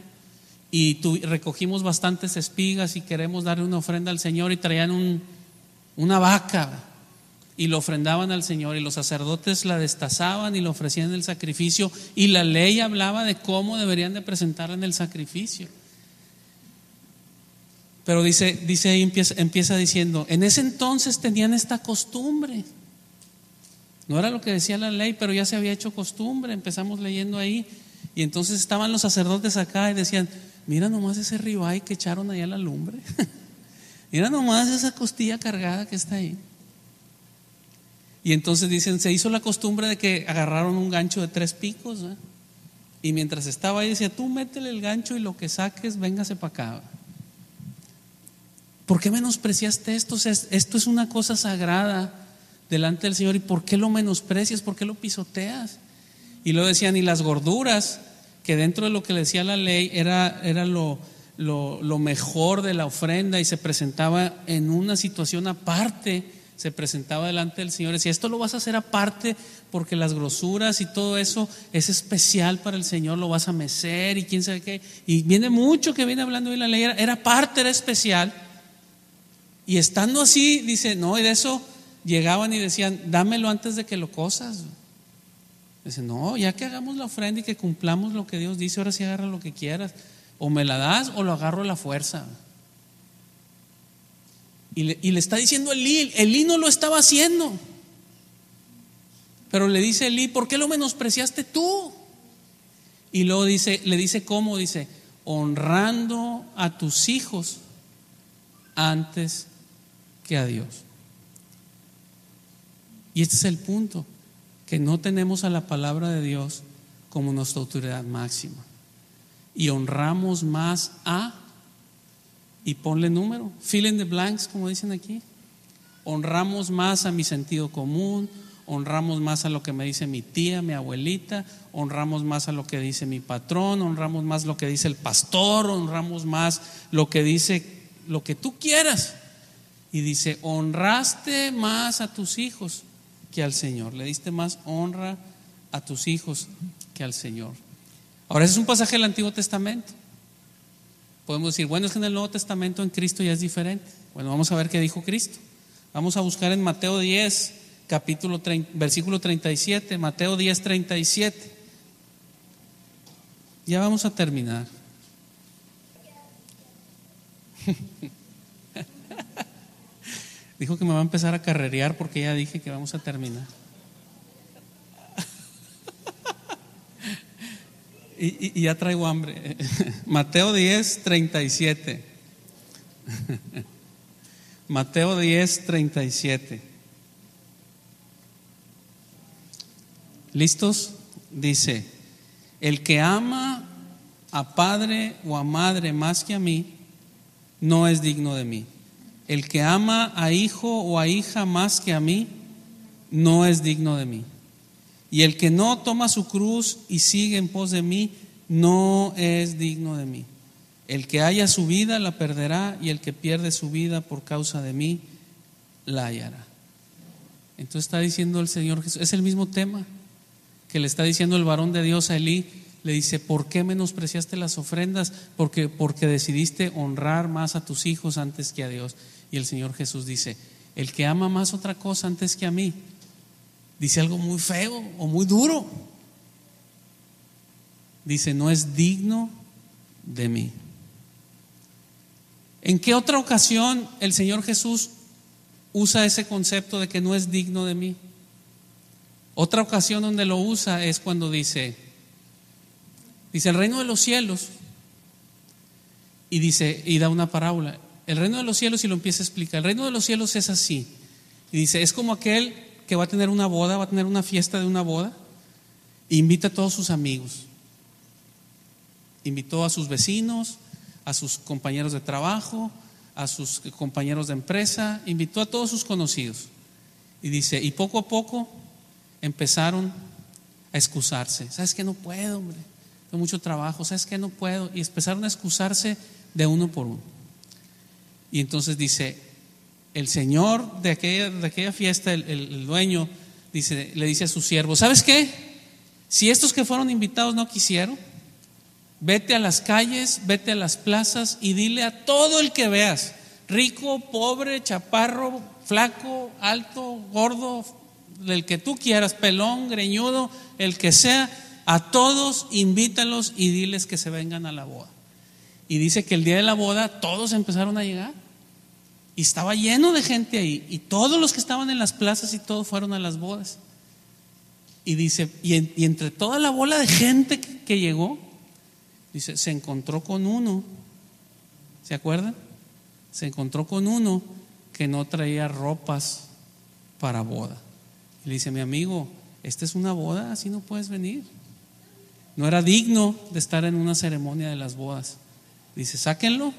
A: y recogimos bastantes espigas y queremos darle una ofrenda al Señor, y traían una vaca y lo ofrendaban al Señor, y los sacerdotes la destazaban y lo ofrecían en el sacrificio, y la ley hablaba de cómo deberían de presentarla en el sacrificio. Pero dice ahí, empieza diciendo, en ese entonces tenían esta costumbre. No era lo que decía la ley, pero ya se había hecho costumbre. Empezamos leyendo ahí, y entonces estaban los sacerdotes acá y decían, mira nomás ese ribeye que echaron allá a la lumbre. Mira nomás esa costilla cargada que está ahí. Y entonces dicen, se hizo la costumbre de que agarraron un gancho de 3 picos, ¿eh? Y mientras estaba ahí decía, tú métele el gancho y lo que saques, véngase para acá. ¿Por qué menospreciaste esto? O sea, esto es una cosa sagrada delante del Señor, ¿y por qué lo menosprecias? ¿Por qué lo pisoteas? Y luego decían, y las gorduras, que dentro de lo que le decía la ley era lo mejor de la ofrenda, y se presentaba en una situación aparte, se presentaba delante del Señor. Decía, esto lo vas a hacer aparte porque las grosuras y todo eso es especial para el Señor, lo vas a mecer y quién sabe qué. Y viene mucho que viene hablando de la ley, era parte, era especial. Y estando así, dice, no, y de eso llegaban y decían, dámelo antes de que lo cosas. Dice, no, ya que hagamos la ofrenda y que cumplamos lo que Dios dice, ahora sí agarra lo que quieras, o me la das o lo agarro a la fuerza. Y le está diciendo Elí no lo estaba haciendo, pero le dice Elí, ¿por qué lo menospreciaste tú? Y luego le dice cómo, dice, honrando a tus hijos antes que a Dios. Y este es el punto, que no tenemos a la palabra de Dios como nuestra autoridad máxima, y honramos más y ponle número, fill in the blanks, como dicen aquí. Honramos más a mi sentido común, honramos más a lo que me dice mi tía, mi abuelita, honramos más a lo que dice mi patrón, honramos más lo que dice el pastor, honramos más lo que dice lo que tú quieras. Y dice, honraste más a tus hijos que al Señor, le diste más honra a tus hijos que al Señor. Ahora, ese es un pasaje del Antiguo Testamento. Podemos decir, bueno, es que en el Nuevo Testamento en Cristo ya es diferente. Bueno, vamos a ver qué dijo Cristo. Vamos a buscar en Mateo 10, versículo 37, Mateo 10, 37. Ya vamos a terminar. Dijo que me va a empezar a carrerear porque ya dije que vamos a terminar. Y ya traigo hambre. Mateo 10, 37. Mateo 10, 37. ¿Listos? Dice, el que ama a padre o a madre más que a mí, no es digno de mí. El que ama a hijo o a hija más que a mí, no es digno de mí. Y el que no toma su cruz y sigue en pos de mí, no es digno de mí. El que haya su vida la perderá, y el que pierde su vida por causa de mí la hallará. Entonces está diciendo el Señor Jesús, es el mismo tema. que le está diciendo el varón de Dios a Elí, le dice: ¿por qué menospreciaste las ofrendas? Porque decidiste honrar más a tus hijos antes que a Dios. Y el Señor Jesús dice: el que ama más otra cosa antes que a mí, dice algo muy feo o muy duro. Dice: no es digno de mí. ¿En qué otra ocasión el Señor Jesús usa ese concepto de que no es digno de mí? Otra ocasión donde lo usa es cuando dice el reino de los cielos, y da una parábola. El reino de los cielos, y lo empieza a explicar. El reino de los cielos es así. Y dice: es como aquel que va a tener una boda, va a tener una fiesta de una boda, e invita a todos sus amigos. Invitó a sus vecinos, a sus compañeros de trabajo, a sus compañeros de empresa, invitó a todos sus conocidos. Y dice: y poco a poco empezaron a excusarse. ¿Sabes qué? No puedo, hombre, tengo mucho trabajo. ¿Sabes qué? No puedo. Y empezaron a excusarse de uno por uno. Y entonces dice, el señor de aquella fiesta, el dueño, le dice a sus siervos: ¿sabes qué? Si estos que fueron invitados no quisieron, vete a las calles, vete a las plazas y dile a todo el que veas, rico, pobre, chaparro, flaco, alto, gordo, el que tú quieras, pelón, greñudo, el que sea, a todos invítalos y diles que se vengan a la boda. Y dice que el día de la boda todos empezaron a llegar y estaba lleno de gente ahí, y todos los que estaban en las plazas y todos fueron a las bodas. Y dice, y entre toda la bola de gente que llegó, dice, se encontró con uno, ¿se acuerdan? Se encontró con uno que no traía ropas para boda. Y le dice: mi amigo, esta es una boda, así no puedes venir. No era digno de estar en una ceremonia de las bodas. Dice: sáquenlo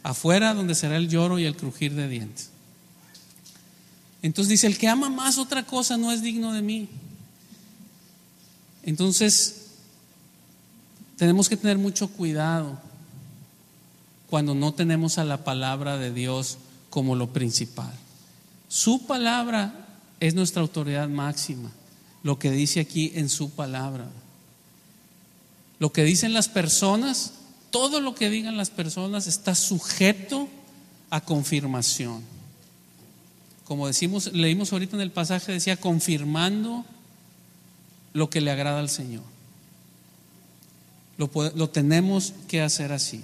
A: afuera, donde será el lloro y el crujir de dientes. Entonces dice: el que ama más otra cosa no es digno de mí. Entonces tenemos que tener mucho cuidado cuando no tenemos a la palabra de Dios como lo principal. Su palabra es nuestra autoridad máxima. Lo que dice aquí en su palabra, lo que dicen las personas, todo lo que digan las personas está sujeto a confirmación. Como leímos ahorita en el pasaje, decía: confirmando lo que le agrada al Señor. Lo tenemos que hacer así.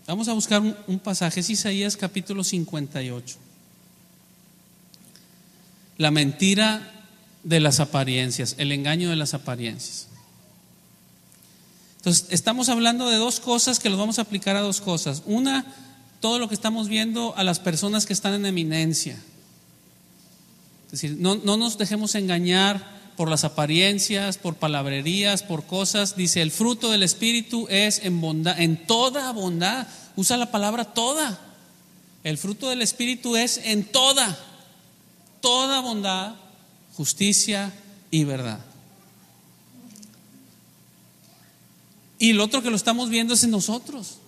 A: Vamos a buscar un pasaje, es Isaías capítulo 58. La mentira de las apariencias, el engaño de las apariencias. Entonces, estamos hablando de dos cosas que los vamos a aplicar a dos cosas. Una, todo lo que estamos viendo a las personas que están en eminencia. Es decir, no nos dejemos engañar por las apariencias, por palabrerías, por cosas. Dice: el fruto del Espíritu es en bondad, en toda bondad. Usa la palabra toda. El fruto del Espíritu es en toda bondad, justicia y verdad. Y lo otro que lo estamos viendo es en nosotros.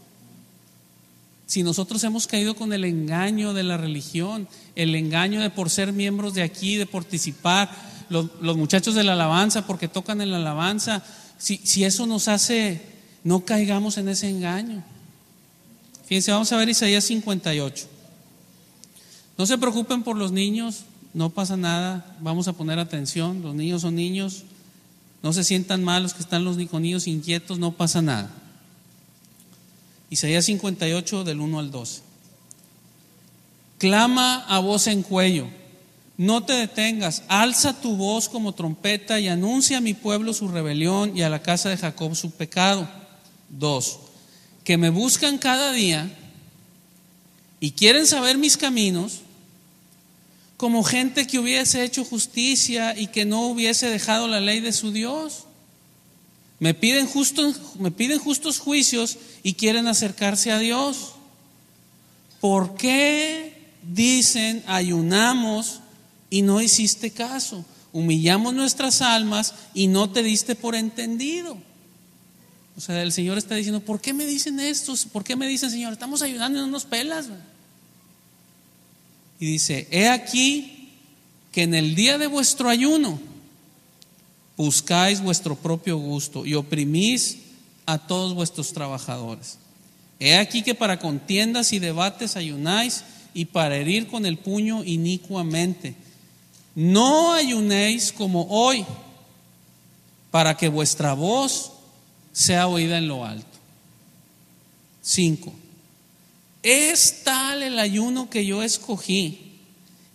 A: Si nosotros hemos caído con el engaño de la religión, el engaño de por ser miembros de aquí, de participar, los muchachos de la alabanza porque tocan en la alabanza, si eso nos hace, no caigamos en ese engaño. Fíjense, vamos a ver Isaías 58. No se preocupen por los niños, no pasa nada, vamos a poner atención. Los niños son niños, no se sientan mal los que están con niños inquietos, no pasa nada. Isaías 58 del 1 al 12. Clama a voz en cuello, no te detengas, alza tu voz como trompeta y anuncia a mi pueblo su rebelión y a la casa de Jacob su pecado. 2. Que me buscan cada día y quieren saber mis caminos, como gente que hubiese hecho justicia y que no hubiese dejado la ley de su Dios. Me piden justos juicios y quieren acercarse a Dios. ¿Por qué dicen ayunamos y no hiciste caso? Humillamos nuestras almas y no te diste por entendido. O sea, el Señor está diciendo: ¿por qué me dicen esto? ¿Por qué me dicen, Señor, estamos ayudando y no nos pelas? Y dice: he aquí, que en el día de vuestro ayuno buscáis vuestro propio gusto y oprimís a todos vuestros trabajadores. He aquí que para contiendas y debates ayunáis, y para herir con el puño inicuamente. No ayunéis como hoy, para que vuestra voz sea oída en lo alto. 5. Es tal el ayuno que yo escogí,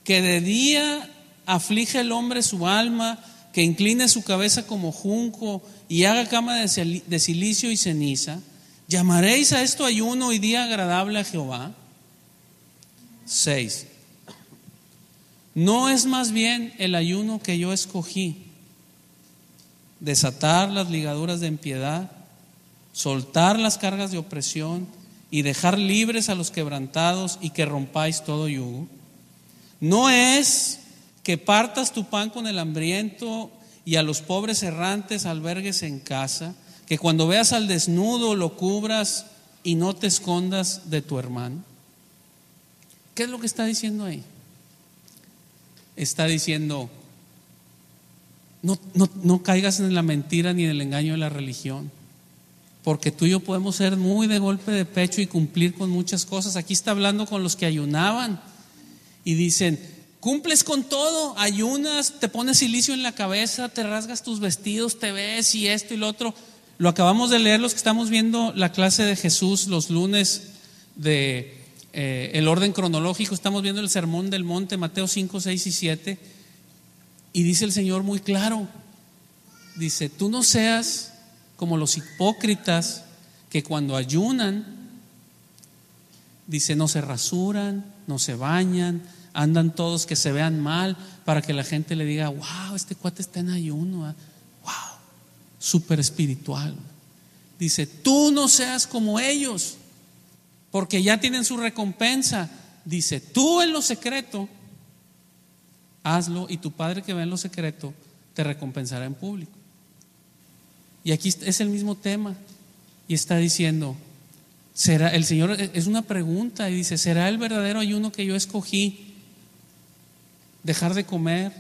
A: que de día aflige el hombre su alma, que incline su cabeza como junco y haga cama de cilicio y ceniza. ¿Llamaréis a esto ayuno y día agradable a Jehová? 6. ¿No es más bien el ayuno que yo escogí desatar las ligaduras de impiedad, soltar las cargas de opresión y dejar libres a los quebrantados, y que rompáis todo yugo? ¿No es que partas tu pan con el hambriento y a los pobres errantes albergues en casa, que cuando veas al desnudo lo cubras y no te escondas de tu hermano? ¿Qué es lo que está diciendo ahí? Está diciendo, no caigas en la mentira ni en el engaño de la religión, porque tú y yo podemos ser muy de golpe de pecho y cumplir con muchas cosas. Aquí está hablando con los que ayunaban y dicen, cumples con todo, ayunas, te pones cilicio en la cabeza, te rasgas tus vestidos, te ves y esto y lo otro. Lo acabamos de leer los que estamos viendo la clase de Jesús los lunes de el orden cronológico. Estamos viendo el sermón del monte, Mateo 5, 6 y 7, y dice el Señor muy claro, dice, tú no seas como los hipócritas que cuando ayunan, dice, no se rasuran, no se bañan, andan todos que se vean mal para que la gente le diga, wow, este cuate está en ayuno, wow, súper espiritual. Dice, tú no seas como ellos, porque ya tienen su recompensa. Dice, tú en lo secreto hazlo, y tu Padre que ve en lo secreto te recompensará en público. Y aquí es el mismo tema, y está diciendo, será el Señor, es una pregunta, y dice, ¿será el verdadero ayuno que yo escogí dejar de comer,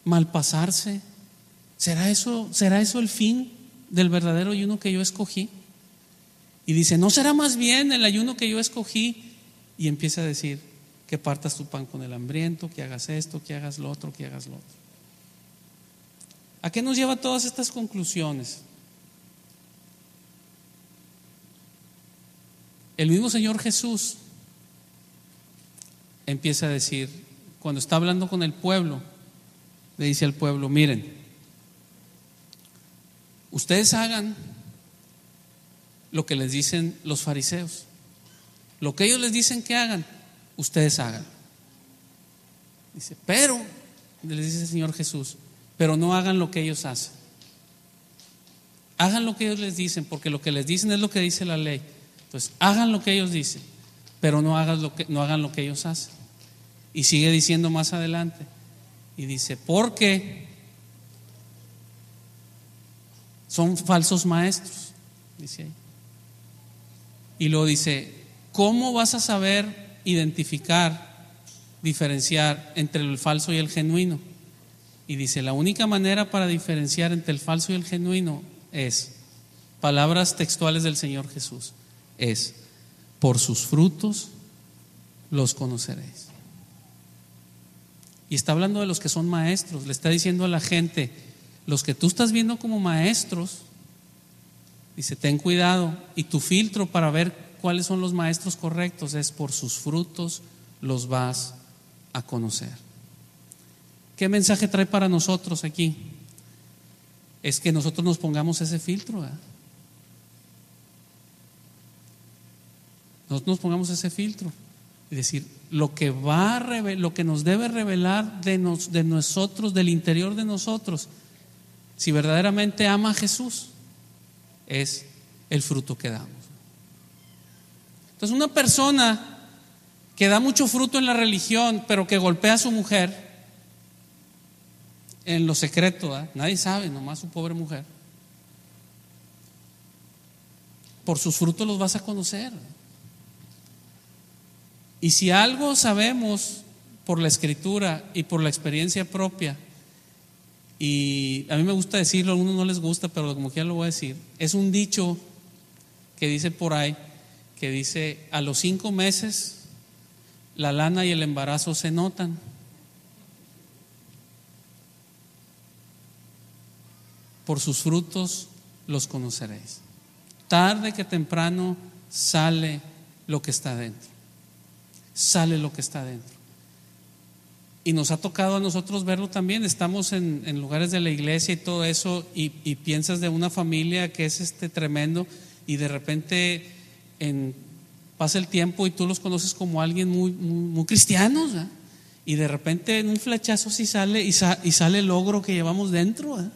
A: malpasarse? ¿Será eso el fin del verdadero ayuno que yo escogí? Y dice, ¿no será más bien el ayuno que yo escogí? Y empieza a decir, que partas tu pan con el hambriento, que hagas esto, que hagas lo otro, que hagas lo otro. ¿A qué nos lleva todas estas conclusiones? El mismo Señor Jesús empieza a decir, cuando está hablando con el pueblo, le dice al pueblo, miren, ustedes hagan lo que les dicen los fariseos, lo que ellos les dicen que hagan, ustedes hagan. Dice, pero, les dice el Señor Jesús, pero no hagan lo que ellos hacen. Hagan lo que ellos les dicen, porque lo que les dicen es lo que dice la ley. Entonces, hagan lo que ellos dicen, pero no hagan lo que ellos hacen. Y sigue diciendo más adelante, y dice, porque son falsos maestros, dice ahí. Y luego dice, ¿cómo vas a saber identificar, diferenciar entre el falso y el genuino? Y dice, la única manera para diferenciar entre el falso y el genuino es, palabras textuales del Señor Jesús, es, por sus frutos los conoceréis. Y está hablando de los que son maestros, le está diciendo a la gente, los que tú estás viendo como maestros, dice, ten cuidado, y tu filtro para ver cuáles son los maestros correctos es, por sus frutos los vas a conocer. ¿Qué mensaje trae para nosotros aquí? Es que nosotros nos pongamos ese filtro, ¿verdad? Nosotros nos pongamos ese filtro y decir, lo que nos debe revelar de nosotros, del interior de nosotros, si verdaderamente ama a Jesús, es el fruto que damos. Entonces, una persona que da mucho fruto en la religión, pero que golpea a su mujer en lo secreto, ¿eh? Nadie sabe, nomás su pobre mujer, por sus frutos los vas a conocer. Y si algo sabemos por la escritura y por la experiencia propia, y a mí me gusta decirlo, a algunos no les gusta, pero como quiera lo voy a decir, es un dicho que dice por ahí, que dice: a los 5 meses la lana y el embarazo se notan. Por sus frutos los conoceréis. Tarde que temprano sale lo que está dentro. Sale lo que está dentro. Y nos ha tocado a nosotros verlo también. Estamos en lugares de la iglesia y todo eso, y piensas de una familia que es tremendo, y de repente pasa el tiempo y tú los conoces como alguien muy, muy, muy cristianos, ¿eh? Y de repente en un flechazo sí sale y sale el logro que llevamos dentro, ¿eh?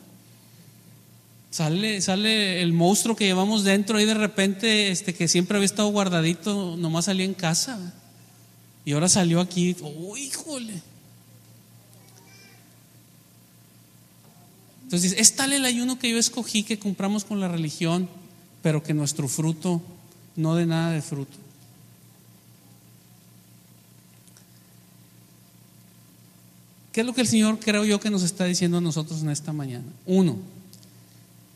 A: Sale el monstruo que llevamos dentro, y de repente que siempre había estado guardadito, nomás salía en casa, ¿eh? Y ahora salió aquí. ¡Oh, híjole! Entonces, es tal el ayuno que yo escogí, que cumplamos con la religión, pero que nuestro fruto no dé nada de fruto. ¿Qué es lo que el Señor, creo yo, que nos está diciendo a nosotros en esta mañana? Uno,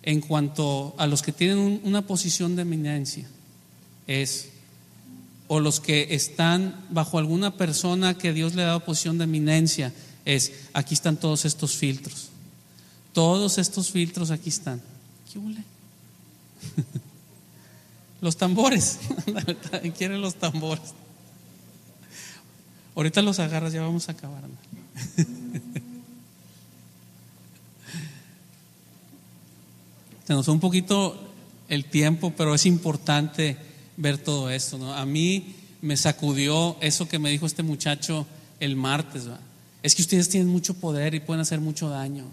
A: en cuanto a los que tienen una posición de eminencia, o los que están bajo alguna persona que Dios le ha dado posición de eminencia, aquí están todos estos filtros. Todos estos filtros aquí están. ¿Qué huele? Los tambores. Quieren los tambores. Ahorita los agarras, ya vamos a acabar. Se nos fue un poquito el tiempo, pero es importante ver todo esto, ¿no? A mí me sacudió eso que me dijo este muchacho el martes, ¿va? Es que ustedes tienen mucho poder y pueden hacer mucho daño,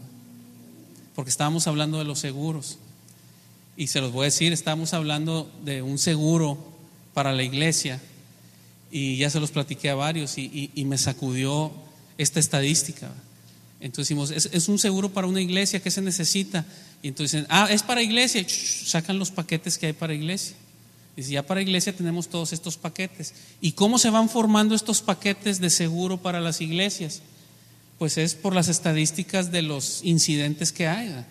A: porque estábamos hablando de los seguros, y se los voy a decir, estábamos hablando de un seguro para la iglesia, y ya se los platiqué a varios, y me sacudió esta estadística, ¿va? Entonces decimos, es un seguro para una iglesia, ¿qué se necesita? Y entonces dicen, es para iglesia, y sacan los paquetes que hay para iglesia. Dice, ya para iglesia tenemos todos estos paquetes. ¿Y cómo se van formando estos paquetes de seguro para las iglesias? Pues es por las estadísticas de los incidentes que hay, ¿verdad?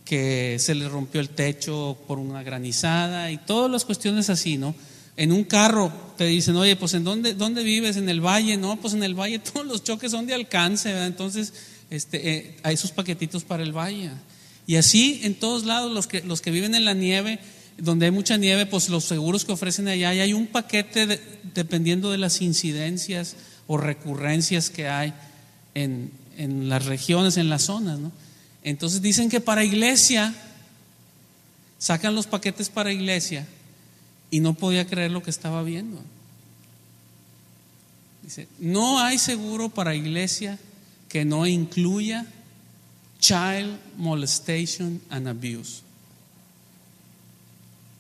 A: Que se les rompió el techo por una granizada y todas las cuestiones así, ¿no? En un carro te dicen, oye, pues ¿en dónde vives? ¿En el valle? No, pues en el valle todos los choques son de alcance, ¿verdad? Entonces hay sus paquetitos para el valle. Y así en todos lados, los que viven en la nieve, donde hay mucha nieve, pues los seguros que ofrecen allá, y hay un paquete dependiendo de las incidencias o recurrencias que hay en las regiones, en las zonas, ¿no? Entonces dicen que para iglesia, sacan los paquetes para iglesia, y no podía creer lo que estaba viendo. Dice, no hay seguro para iglesia que no incluya child molestation and abuse.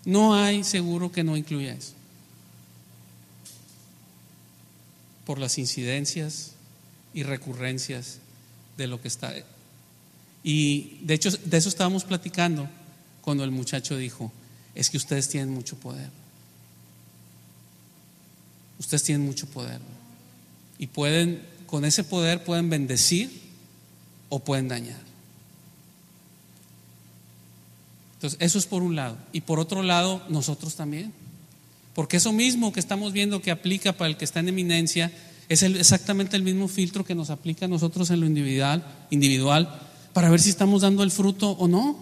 A: No hay seguro que no incluya eso, por las incidencias y recurrencias de lo que está. Y de hecho, de eso estábamos platicando cuando el muchacho dijo, es que ustedes tienen mucho poder. Ustedes tienen mucho poder, y con ese poder pueden bendecir o pueden dañar. Entonces, eso es por un lado. Y por otro lado, nosotros también. Porque eso mismo que estamos viendo que aplica para el que está en eminencia es exactamente el mismo filtro que nos aplica a nosotros en lo individual, para ver si estamos dando el fruto o no.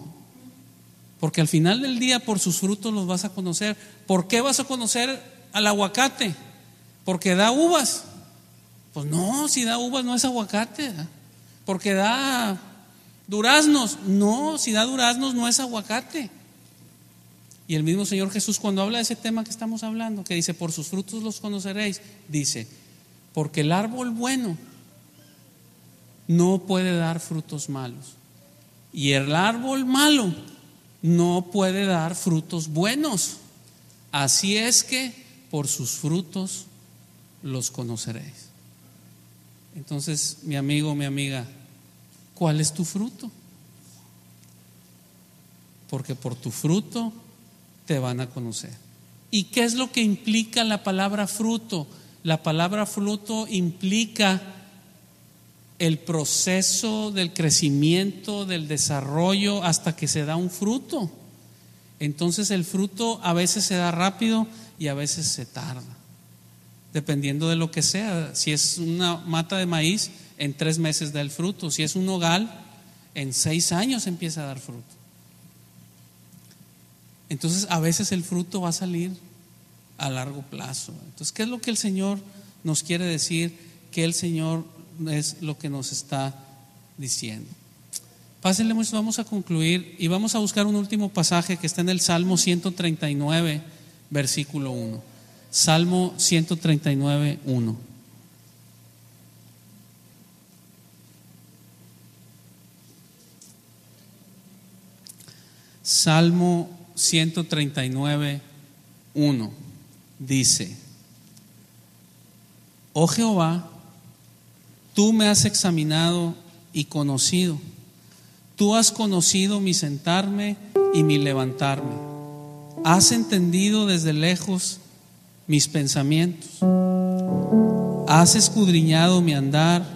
A: Porque al final del día, por sus frutos los vas a conocer. ¿Por qué vas a conocer al aguacate? ¿Porque da uvas? Pues no, si da uvas no es aguacate, ¿eh? Porque da duraznos, no, si da duraznos no es aguacate. Y el mismo Señor Jesús, cuando habla de ese tema que estamos hablando, que dice, por sus frutos los conoceréis, dice, porque el árbol bueno no puede dar frutos malos, y el árbol malo no puede dar frutos buenos. Así es que por sus frutos los conoceréis. Entonces, mi amigo, mi amiga, ¿cuál es tu fruto? Porque por tu fruto te van a conocer. ¿Y qué es lo que implica la palabra fruto? La palabra fruto implica el proceso del crecimiento, del desarrollo, hasta que se da un fruto. Entonces el fruto a veces se da rápido y a veces se tarda, dependiendo de lo que sea. Si es una mata de maíz, en 3 meses da el fruto. Si es un nogal, en 6 años empieza a dar fruto. Entonces a veces el fruto va a salir a largo plazo. Entonces, ¿qué es lo que el Señor nos quiere decir? Que el Señor es lo que nos está diciendo. Pásenle, vamos a concluir y vamos a buscar un último pasaje que está en el Salmo 139, versículo 1. Salmo 139, 1. Salmo 139, 1 dice: Oh Jehová, tú me has examinado y conocido. Tú has conocido mi sentarme y mi levantarme. Has entendido desde lejos mis pensamientos. Has escudriñado mi andar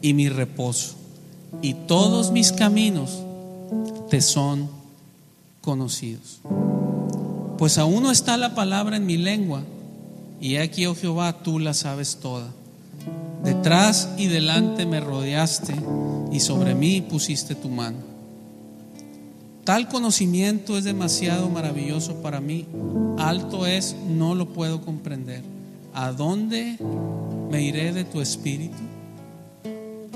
A: y mi reposo, y todos mis caminos te son conocidos. Pues aún no está la palabra en mi lengua, y he aquí, oh Jehová, tú la sabes toda. Detrás y delante me rodeaste, y sobre mí pusiste tu mano. Tal conocimiento es demasiado maravilloso para mí, alto es, no lo puedo comprender. ¿A dónde me iré de tu espíritu?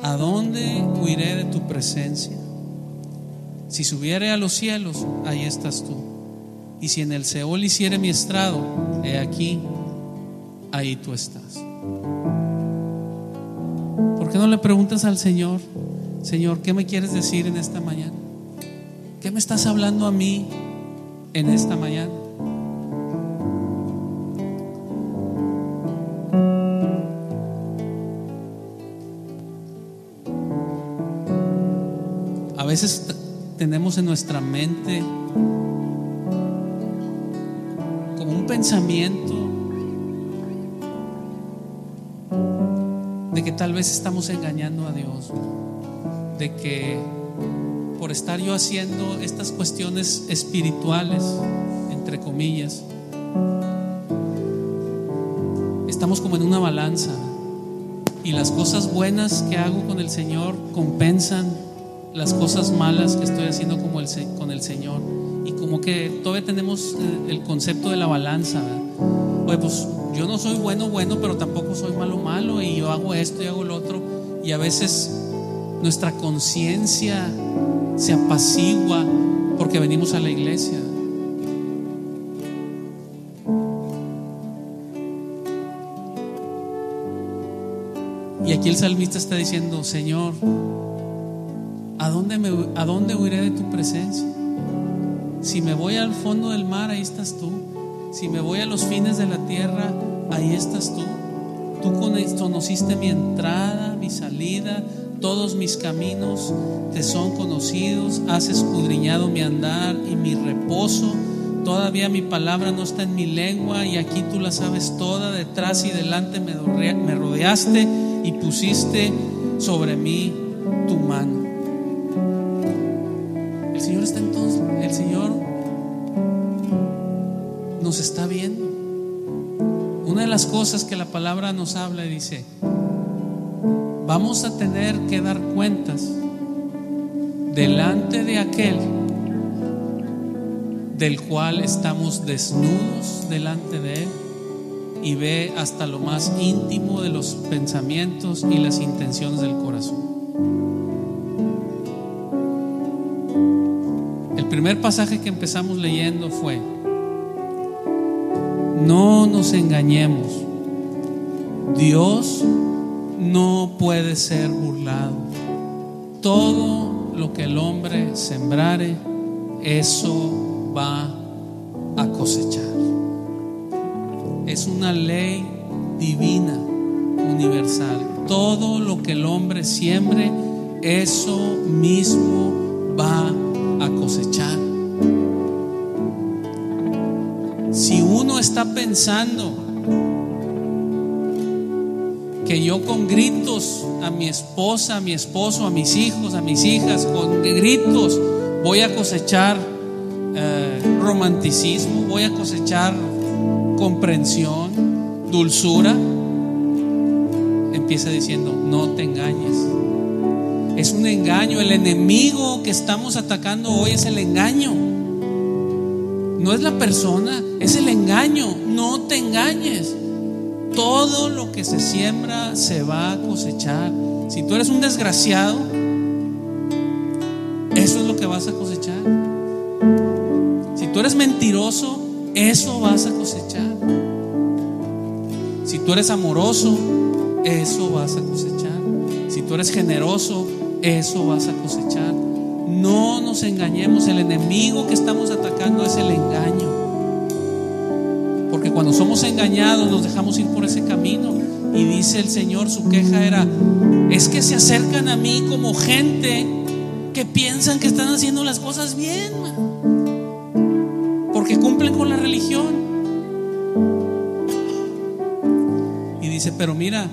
A: ¿A dónde huiré de tu presencia? Si subiere a los cielos, ahí estás tú. Y si en el Seol hiciere mi estrado, he aquí, ahí tú estás. ¿Por qué no le preguntas al Señor: Señor, ¿qué me quieres decir en esta mañana? ¿Qué me estás hablando a mí en esta mañana? A veces tenemos en nuestra mente como un pensamiento de que tal vez estamos engañando a Dios, de que por estar yo haciendo estas cuestiones espirituales, entre comillas, estamos como en una balanza, y las cosas buenas que hago con el Señor compensan las cosas malas que estoy haciendo con el Señor. Y como que todavía tenemos el concepto de la balanza, ¿verdad? Oye, pues yo no soy bueno, pero tampoco soy malo, y yo hago esto y hago lo otro. Y a veces nuestra conciencia se apacigua porque venimos a la iglesia. Y aquí el salmista está diciendo: Señor, ¿a dónde huiré de tu presencia? Si me voy al fondo del mar, ahí estás tú. Si me voy a los fines de la tierra, ahí estás tú. Tú conociste mi entrada, mi salida, todos mis caminos te son conocidos. Has escudriñado mi andar y mi reposo. Todavía mi palabra no está en mi lengua, y aquí tú la sabes toda. Detrás y delante me rodeaste y pusiste sobre mí tu mano. El Señor está entonces, el Señor nos está viendo. Una de las cosas que la palabra nos habla, dice: vamos a tener que dar cuentas delante de aquel del cual estamos desnudos delante de Él, y ve hasta lo más íntimo de los pensamientos y las intenciones del corazón. El primer pasaje que empezamos leyendo fue: no nos engañemos, Dios no puede ser burlado. Todo lo que el hombre sembrare, eso va a cosechar. Es una ley divina, universal. Todo lo que el hombre siembre, eso mismo va a cosechar. Si uno está pensando que yo con gritos a mi esposa, a mi esposo, a mis hijos, a mis hijas, con gritos voy a cosechar romanticismo, voy a cosechar comprensión, dulzura. Empieza diciendo: no te engañes. Es un engaño. El enemigo que estamos atacando hoy es el engaño. No es la persona, es el engaño. No te engañes. Todo lo que se siembra se va a cosechar. Si tú eres un desgraciado, eso es lo que vas a cosechar. Si tú eres mentiroso, eso vas a cosechar. Si tú eres amoroso, eso vas a cosechar. Si tú eres generoso, eso vas a cosechar. No nos engañemos. El enemigo que estamos atacando es el engaño. Porque cuando somos engañados nos dejamos ir por ese camino. Y dice el Señor, su queja era: es que se acercan a mí como gente que piensan que están haciendo las cosas bien, porque cumplen con la religión. Y dice: pero mira,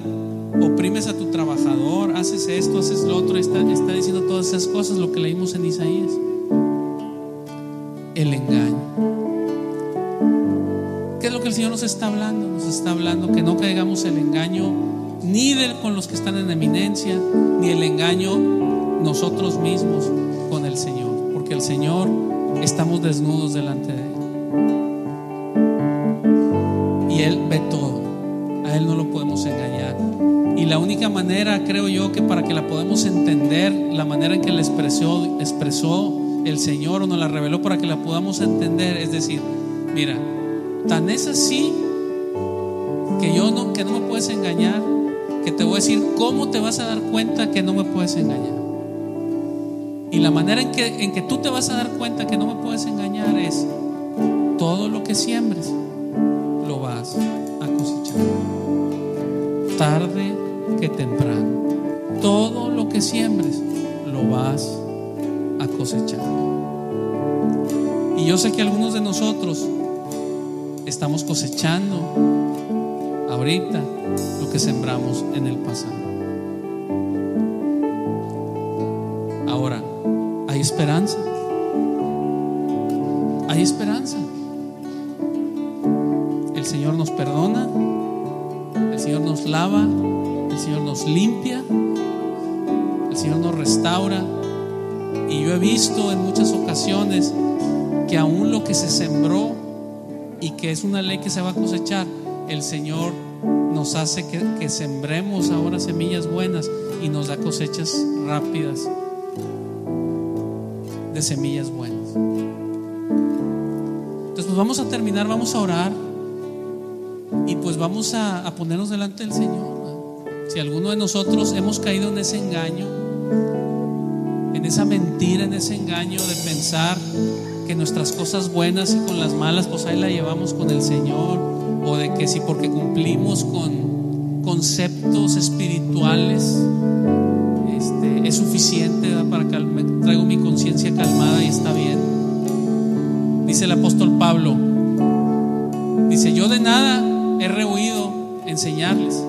A: oprimes a tu trabajador, haces esto, haces lo otro. Está diciendo todas esas cosas, lo que leímos en Isaías. El engaño. ¿Qué es lo que el Señor nos está hablando? Nos está hablando que no caigamos el engaño ni con los que están en eminencia, ni el engaño nosotros mismos con el Señor, porque el Señor, estamos desnudos delante de Él y Él ve todo. A Él no lo podemos engañar. Y la única manera, creo yo, que para que la podamos entender, la manera en que la expresó el Señor, o nos la reveló para que la podamos entender, es decir: mira, tan es así que no me puedes engañar, que te voy a decir cómo te vas a dar cuenta que no me puedes engañar. Y la manera en que tú te vas a dar cuenta que no me puedes engañar es: todo lo que siembres lo vas a cosechar, tarde que temprano. Todo lo que siembres lo vas a cosechar. Y yo sé que algunos de nosotros estamos cosechando ahorita lo que sembramos en el pasado. Ahora, hay esperanza. Hay esperanza. El Señor nos perdona, el Señor nos lava, el Señor nos limpia, el Señor nos restaura. Y yo he visto en muchas ocasiones que aún lo que se sembró, y que es una ley que se va a cosechar, el Señor nos hace que sembremos ahora semillas buenas y nos da cosechas rápidas de semillas buenas. Entonces pues vamos a terminar, vamos a orar y pues vamos a ponernos delante del Señor. Si alguno de nosotros hemos caído en ese engaño, en esa mentira, en ese engaño de pensar que nuestras cosas buenas y con las malas pues ahí la llevamos con el Señor, o de que si porque cumplimos con conceptos espirituales es suficiente, ¿verdad?, para que traigo mi conciencia calmada y está bien. Dice el apóstol Pablo, dice: yo de nada he rehuido enseñarles.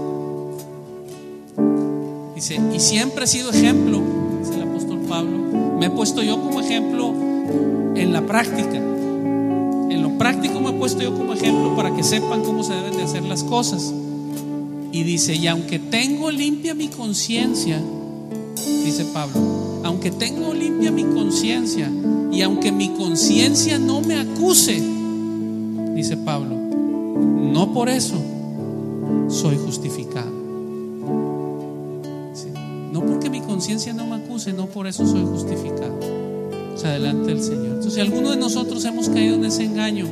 A: Dice: y siempre he sido ejemplo, dice el apóstol Pablo. Me he puesto yo como ejemplo en la práctica. En lo práctico me he puesto yo como ejemplo para que sepan cómo se deben de hacer las cosas. Y dice: y aunque tengo limpia mi conciencia, dice Pablo, aunque tengo limpia mi conciencia y aunque mi conciencia no me acuse, dice Pablo, no por eso soy justificado. ¿Sí? No porque mi conciencia no me acuse, no por eso soy justificado. O sea, delante del Señor. Entonces, si alguno de nosotros hemos caído en ese engaño,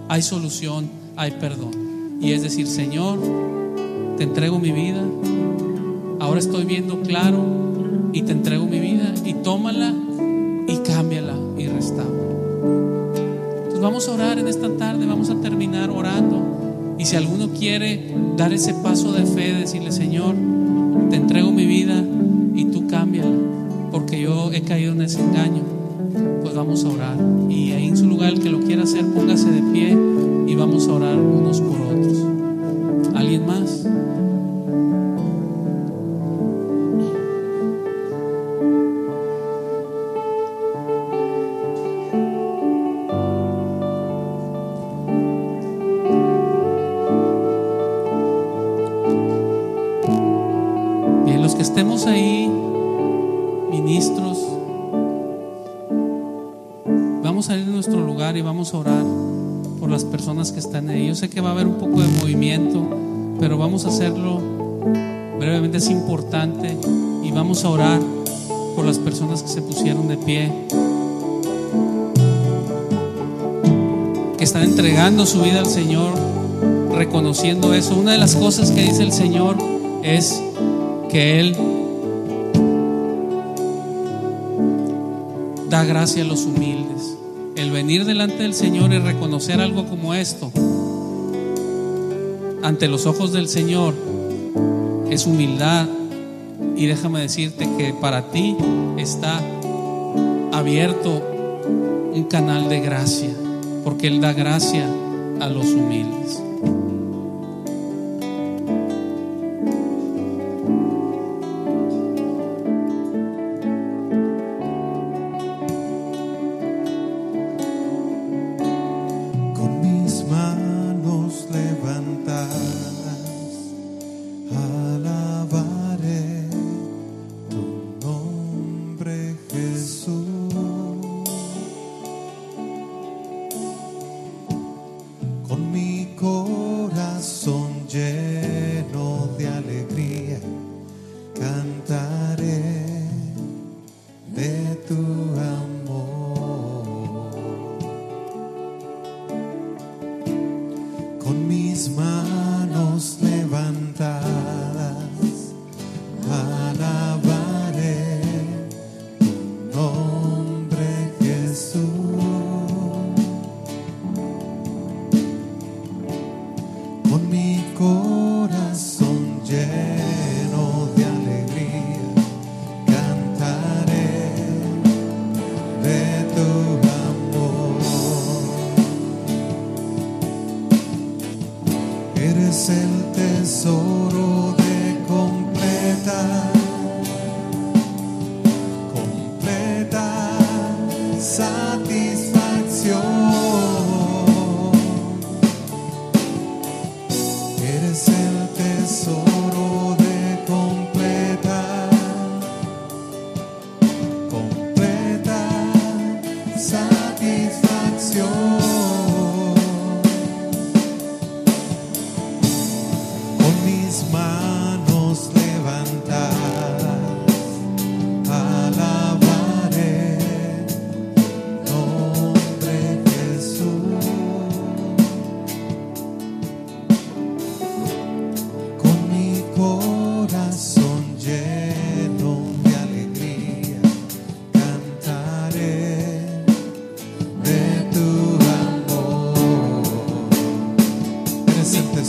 A: hay solución, hay perdón. Y es decir: Señor, te entrego mi vida, ahora estoy viendo claro y te entrego mi vida, y tómala y cámbiala y restaura. Entonces vamos a orar en esta tarde, vamos a terminar orando. Y si alguno quiere dar ese paso de fe, decirle: Señor, te entrego mi vida y tú cámbiala, porque yo he caído en ese engaño, pues vamos a orar. Y ahí en su lugar, el que lo quiera hacer, póngase de pie y vamos a orar unos por otros. ¿Alguien más? que estemos ahí, ministros, vamos a ir de nuestro lugar y vamos a orar por las personas que están ahí. Yo sé que va a haber un poco de movimiento, pero vamos a hacerlo brevemente, es importante, y vamos a orar por las personas que se pusieron de pie, que están entregando su vida al Señor, reconociendo eso. Una de las cosas que dice el Señor es que Él da gracia a los humildes. El venir delante del Señor y reconocer algo como esto ante los ojos del Señor es humildad. Y déjame decirte que para ti está abierto un canal de gracia, porque Él da gracia a los humildes.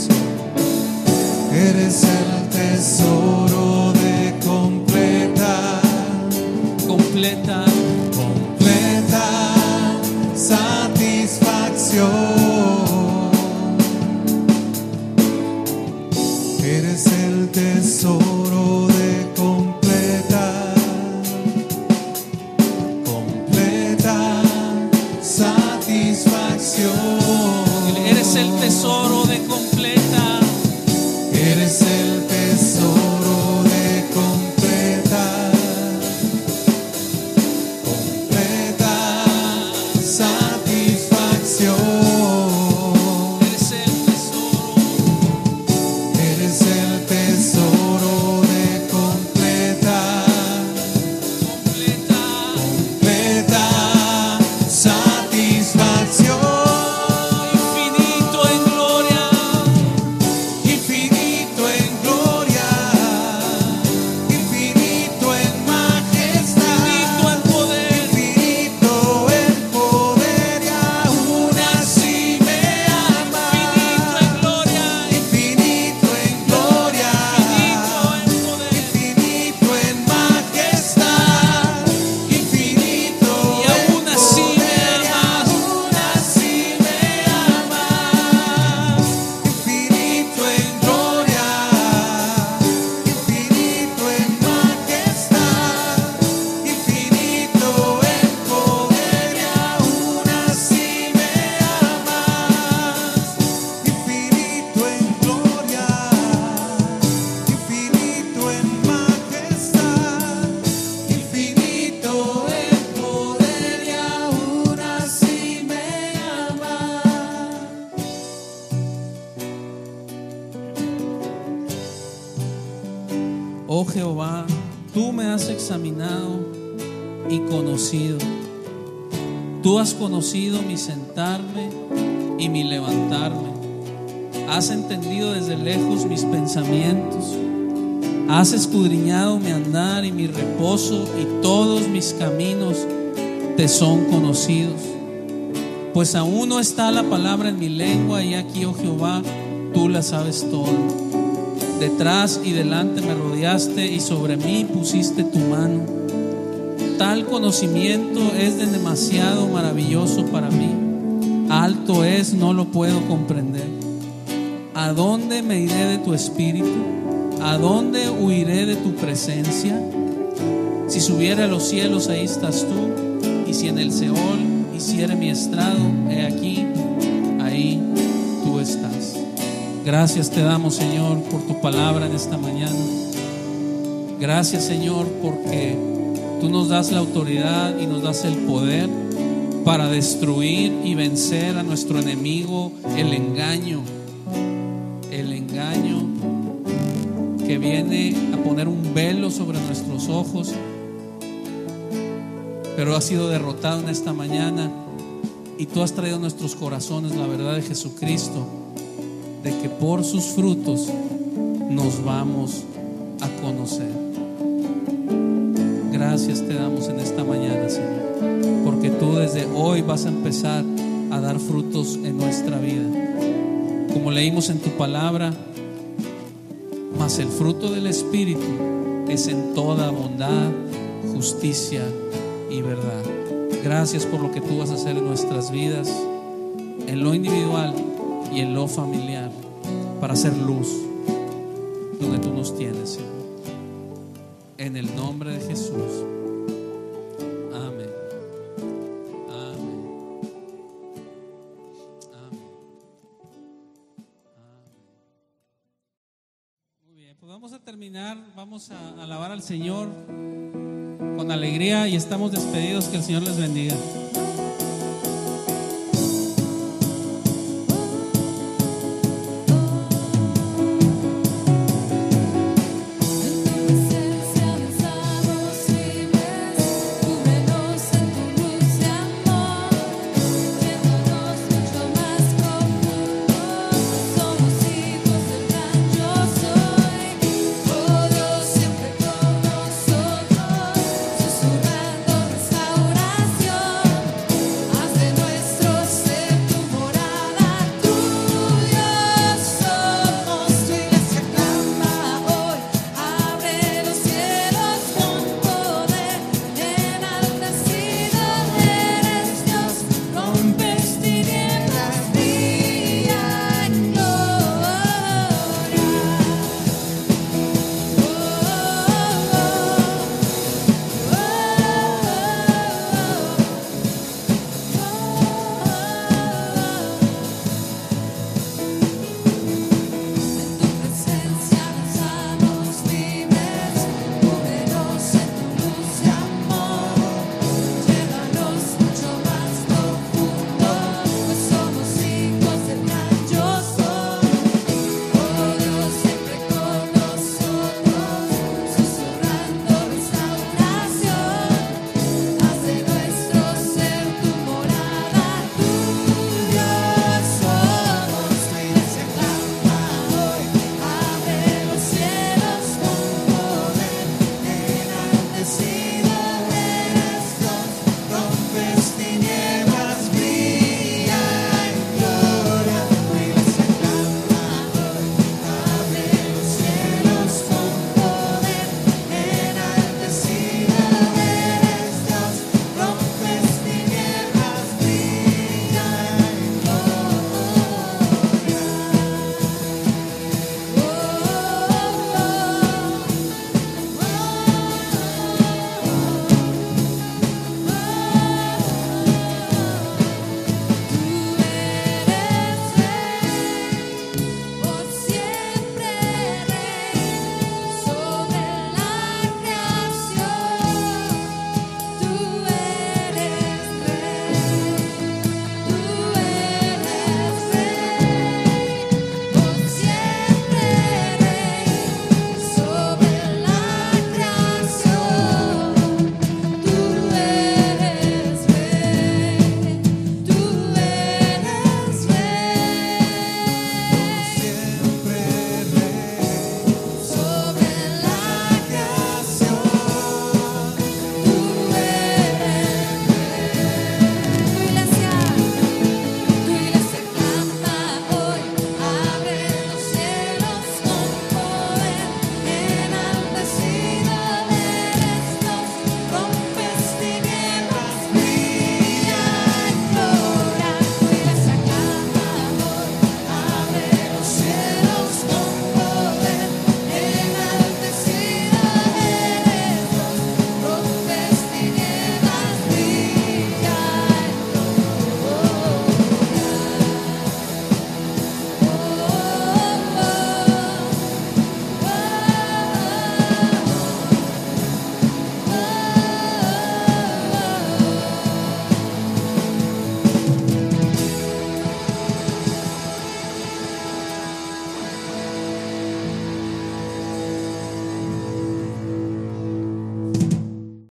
B: Eres el tesoro de
A: Oh Jehová, tú me has examinado y conocido. Tú has conocido mi sentarme y mi levantarme. Has entendido desde lejos mis pensamientos. Has escudriñado mi andar y mi reposo, y todos mis caminos te son conocidos. Pues aún no está la palabra en mi lengua, y aquí, oh Jehová, tú la sabes todo. Detrás y delante me rodeaste, y sobre mí pusiste tu mano. Tal conocimiento es de demasiado maravilloso para mí. Alto es, no lo puedo comprender. ¿A dónde me iré de tu espíritu? ¿A dónde huiré de tu presencia? Si subiera a los cielos, ahí estás tú. Y si en el Seol hiciere mi estrado, he aquí, ahí tú estás. Gracias te damos, Señor, por tu palabra en esta mañana. Gracias, Señor, porque tú nos das la autoridad y nos das el poder para destruir y vencer a nuestro enemigo, el engaño que viene a poner un velo sobre nuestros ojos, pero ha sido derrotado en esta mañana, y tú has traído a nuestros corazones la verdad de Jesucristo, de que por sus frutos nos vamos a conocer. Gracias te damos en esta mañana, Señor, porque tú desde hoy vas a empezar a dar frutos en nuestra vida, como leímos en tu palabra. Mas el fruto del Espíritu es en toda bondad, justicia y verdad. Gracias por lo que tú vas a hacer en nuestras vidas, en lo individual y en lo familiar, para hacer luz donde tú nos tienes, Señor. En el nombre de Jesús. Amén. Amén. Amén. Muy bien, pues vamos a terminar, vamos a alabar al Señor con alegría, y estamos despedidos. Que el Señor les bendiga.